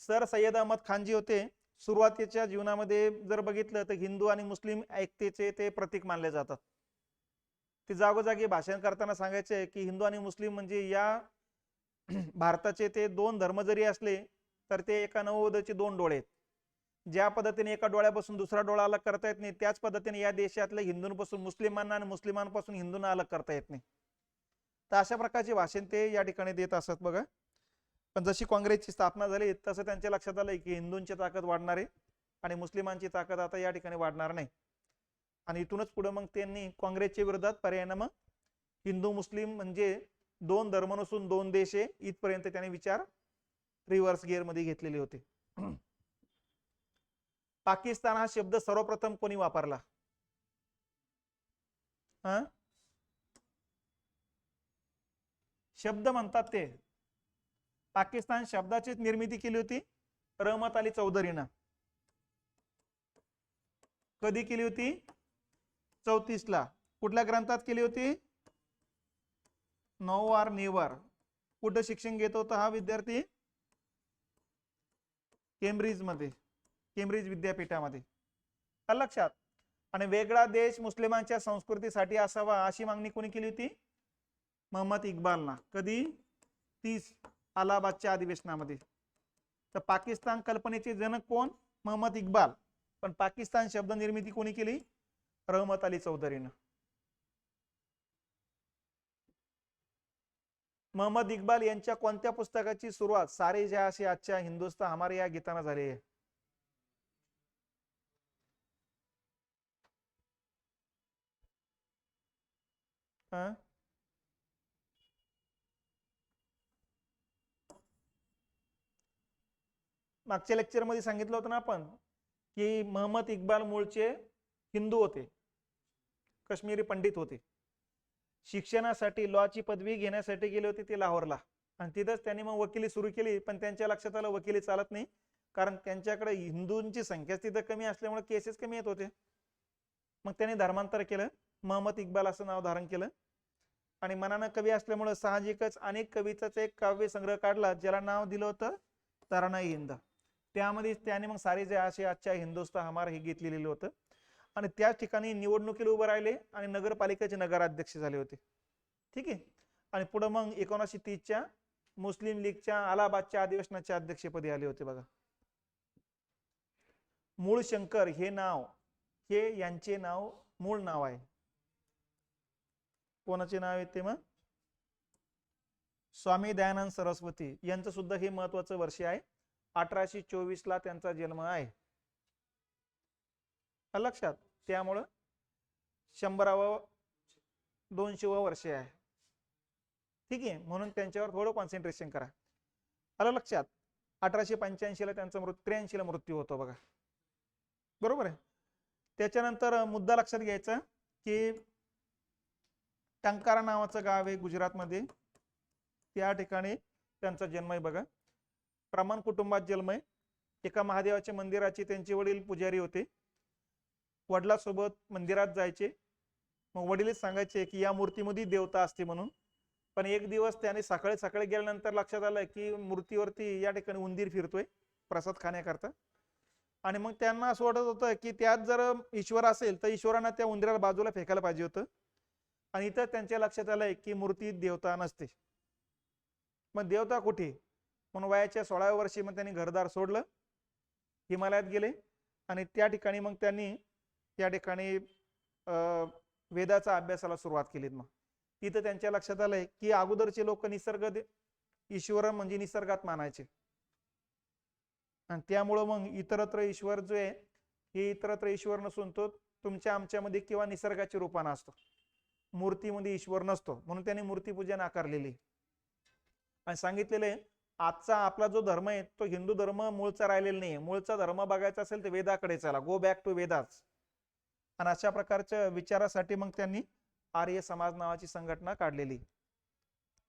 सर सय्यद अहमद खान जी होते, सुरुवातीच्या जीवनामध्ये जर बघितलं तर हिंदू आणि मुस्लिम ऐक्यतेचे ते प्रतीक मानले जातात. ते जागोजागी भाषण करताना सांगायचे की हिंदू आणि मुस्लिम म्हणजे या भारताचे ते 2 धर्म जरी असले तर ते एका नववधूचे 2 डोळे आहेत. ज्या पद्धतीने एका डोळ्यापासून दुसरा डोळा अलग करता येत नाही, त्याच पद्धतीने या देशातल्या हिंदूंपासून मुस्लिमांना आणि मुस्लिमांपासून हिंदूंना अलग करता येत नाही. तर अशा प्रकारचे भाषण ते या ठिकाणी देत असतात बघा. पण जशी काँग्रेसची स्थापना झाली तसं त्यांच्या लक्षात आलं की हिंदूंची ताकद वाढणार आहे आणि मुस्लिमांची ताकद आता या ठिकाणी वाढणार नाही. आणि इथूनच पुढे मग त्यांनी काँग्रेसच्या विरोधात पर्यायाने मग हिंदू मुस्लिम म्हणजे 2 धर्म नसून 2 देश आहे इथपर्यंत त्यांनी विचार रिव्हर्स गिअर मध्ये घेतलेले होते. पाकिस्तान हा शब्द सर्वप्रथम कोणी वापरला? शब्द म्हणतात ते पाकिस्तान शब्दाचीच निर्मिती केली होती रहमत अली चौधरीनं. कधी केली होती? 34ला. कुठल्या ग्रंथात केली होती? No or never. कुठं शिक्षण घेत होता हा विद्यार्थी? केम्ब्रिज मध्ये, केम्ब्रिज विद्यापीठामध्ये लक्षात. आणि वेगळा देश मुस्लिमांच्या संस्कृतीसाठी असावा अशी मागणी कोणी केली होती? मोहम्मद इक्बालना. कधी? 30 अलाहाबादच्या अधिवेशनामध्ये. तर पाकिस्तान कल्पनेचे जनक कोण? मोहम्मद इक्बाल. पण पाकिस्तान शब्द निर्मिती कोणी केली? रहमत अली चौधरीनं. मोहम्मद इक्बाल यांच्या कोणत्या पुस्तकाची सुरुवात सारे जहां से अच्छा हिंदुस्तान हमारे या गीताना झाली आहे? मागच्या लेक्चर मध्ये सांगितलं होतं ना आपण की मोहम्मद इक्बाल मूळचे हिंदू होते, काश्मीरी पंडित होते. शिक्षणासाठी लॉची पदवी घेण्यासाठी गेले होते ते लाहोरला आणि तिथंच त्यांनी मग वकिली सुरू केली. पण त्यांच्या लक्षात आलं वकिली चालत नाही, कारण त्यांच्याकडे हिंदूंची संख्या तिथं कमी असल्यामुळे केसेस कमी येत होते. मग त्यांनी धर्मांतर केलं, मोहम्मद इक्बाल असं नाव धारण केलं. आणि मनानं कवी असल्यामुळे साहजिकच अनेक कविताचा एक काव्य संग्रह काढला ज्याला नाव दिलं होतं तराना हिंद. त्यामध्ये त्याने मग सारे जे असे अच्छा हिंदुस्तान हमारा हे गीत लिहिलेलं होतं. आणि त्याच ठिकाणी निवडणुकीला उभे राहिले आणि नगरपालिकेचे नगराध्यक्ष झाले होते. ठीक आहे. आणि पुढे मग 1930च्या मुस्लिम लीगच्या अलाहाबादच्या अधिवेशनाच्या अध्यक्षपदी आले होते बघा. मूळ शंकर हे नाव, हे यांचे नाव मूळ नाव आहे. कोणाचे नाव आहे ते मग? स्वामी दयानंद सरस्वती यांचं सुद्धा हे महत्वाचं वर्ष आहे. 1824 ला त्यांचा जन्म आहे. लक्षात. त्यामुळं 100व 200व वर्ष आहे. ठीक आहे. म्हणून त्यांच्यावर थोडं कॉन्सन्ट्रेशन करा. आलं लक्षात. 1885 ला त्यांचा 83 ला मृत्यू होतो बघा. बरोबर आहे. त्याच्यानंतर मुद्दा लक्षात घ्यायचा की टंकारा नावाचं गाव आहे गुजरातमध्ये, त्या ठिकाणी त्यांचा जन्म आहे बघा. ब्राह्मण कुटुंबात जन्म आहे. एका महादेवाच्या मंदिराचे त्यांचे वडील पुजारी होते. वडिलांसोबत मंदिरात जायचे. मग वडीलच सांगायचे की या मूर्तीमध्ये देवता असते म्हणून. पण एक दिवस त्याने सकाळी सकाळी गेल्यानंतर लक्षात आलं की मूर्तीवरती या ठिकाणी उंदीर फिरतोय प्रसाद खाण्याकरता. आणि मग त्यांना असं वाटत होतं की त्यात जर ईश्वर असेल तर ईश्वरांना त्या उंदराला बाजूला फेकायला पाहिजे होतं. आणि इथं त्यांच्या लक्षात आलंय की मूर्ती देवता नसते. मग देवता कुठे? म्हणून वयाच्या 16व्या वर्षी मग त्यांनी घरदार सोडलं, हिमालयात गेले. आणि त्या ठिकाणी मग त्यांनी त्या ठिकाणी वेदाचा अभ्यासाला सुरुवात केली. मग तिथं त्यांच्या लक्षात आलंय की अगोदरचे लोक निसर्ग ईश्वर म्हणजे निसर्गात मानायचे. आणि त्यामुळं मग इतरत्र ईश्वर जो आहे हे इतरत्र ईश्वर नसून तो तुमच्या आमच्यामध्ये किंवा निसर्गाच्या रूपाने असतो, मूर्तीमध्ये ईश्वर नसतो. म्हणून त्यांनी मूर्तीपूजा नाकारलेली आणि सांगितलेले आजचा आपला जो धर्म आहे तो हिंदू धर्म मूळचा राहिलेला नाही. मूळचा धर्म बघायचा असेल तर वेदाकडे चला, गो बॅक टू वेदाच. आणि अशा प्रकारच्या विचारासाठी मग त्यांनी आर्य समाज नावाची संघटना काढलेली.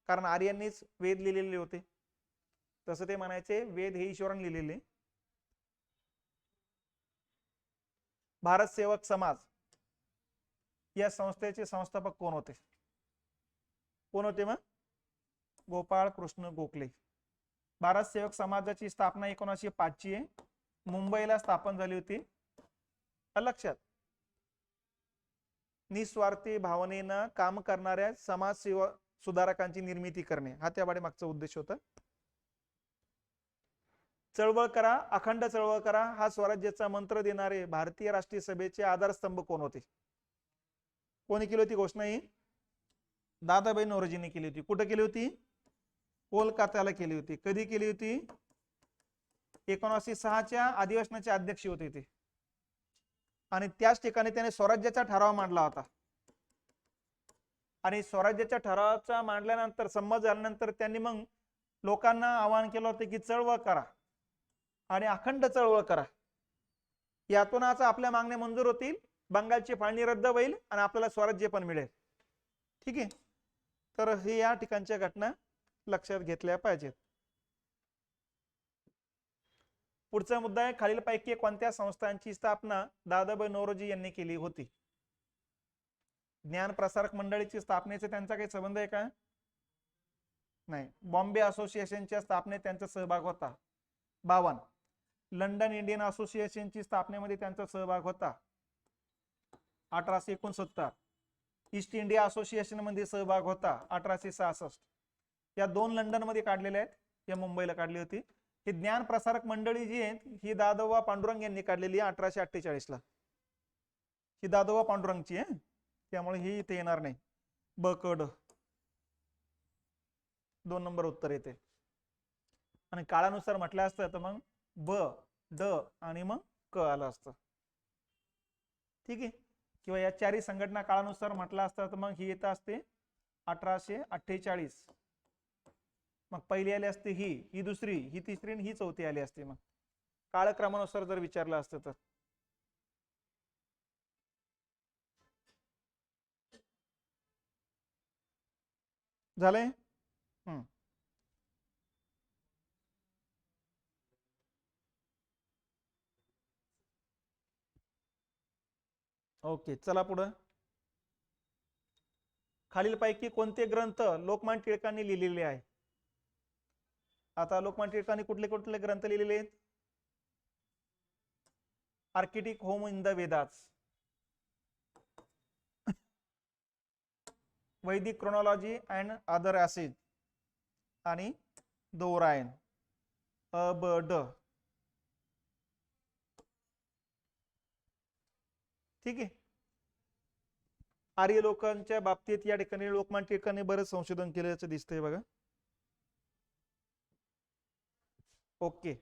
कारण आर्यांनीच वेद लिहिलेले होते. तसं ते म्हणायचे वेद हे ईश्वराने लिहिलेले. भारत सेवक समाज या संस्थेचे संस्थापक कोण होते? कोण होते मग? गोपाळ कृष्ण गोखले. भारत सेवक समाजाची स्थापना 1905 ची आहे. मुंबईला स्थापन झाली होती. लक्षात. निस्वार्थी भावनेनं काम करणाऱ्या समाजसेवा सुधारकांची निर्मिती करणे हा त्या मागचा उद्देश होता. चळवळ करा, अखंड चळवळ करा हा स्वराज्याचा मंत्र देणारे भारतीय राष्ट्रीय सभेचे आधारस्तंभ कोण होते? कोणी केली होती घोषणा? ही दादाभाई नौरोजींनी केली होती. कुठे केली होती? कोलकात्याला केली होती. कधी केली होती? 1906 च्या अधिवेशनाचे अध्यक्ष होते ते. आणि त्याच ठिकाणी त्याने स्वराज्याचा ठराव मांडला होता. आणि स्वराज्याच्या ठरावाचा मांडल्यानंतर संमत झाल्यानंतर त्यांनी मग लोकांना आवाहन केलं होतं की चळवळ करा आणि अखंड चळवळ करा. यातून आज आपल्या मागण्या मंजूर होतील, बंगालची फाळणी रद्द होईल आणि आपल्याला स्वराज्य पण मिळेल. ठीक आहे. तर हे या ठिकाणच्या घटना लक्षात घेतल्या पाहिजेत. पुढचा मुद्दा आहे खालीलपैकी कोणत्या संस्थांची स्थापना दादाभाई नौरोजी यांनी केली होती? ज्ञान प्रसारक मंडळीची स्थापनेचा त्यांचा काही संबंध आहे का? नाही. बॉम्बे असोसिएशनच्या स्थापनेत त्यांचा सहभाग होता 52. लंडन इंडियन असोसिएशनची स्थापनेमध्ये त्यांचा सहभाग होता 1869. ईस्ट इंडिया असोसिएशन मध्ये सहभाग होता 1866. या 2 लंडन मध्ये काढलेल्या आहेत, या मुंबईला काढली होती. ही ज्ञान प्रसारक मंडळी जी आहे ही दादोबा पांडुरंग यांनी काढलेली आहे 1848 ला. ही दादोबा पांडुरंगची आहे, त्यामुळे ही इथे येणार नाही. ब क ड 2 नंबर उत्तर येते. आणि काळानुसार म्हटलं असतं तर मग ब ड आणि मग क आलं असतं. ठीक आहे. किंवा या 4ही संघटना काळानुसार म्हटलं असतं तर मग ही येत असते 1848. मग पहिली आली असते ही दुसरी, ही तिसरी आणि ही चौथी आली असते. मग काळक्रमानुसार जर विचारलं असतं तर. झालंय? ओके, चला पुढं. खालीलपैकी कोणते ग्रंथ लोकमान्य टिळकांनी लिहिलेले आहे? आता लोकमान्य टिळकांनी कुठले कुठले ग्रंथ लिहिलेले आहेत? Arctic home in the Vedas, वैदिक क्रोनॉलॉजी अँड अदर ऍसिड आणि द ओरायन अ ब ड. ठीक आहे. आर्य लोकांच्या बाबतीत या ठिकाणी लोकमान्य टिळकांनी बरेच संशोधन केल्याचं दिसतंय बघा. ओके.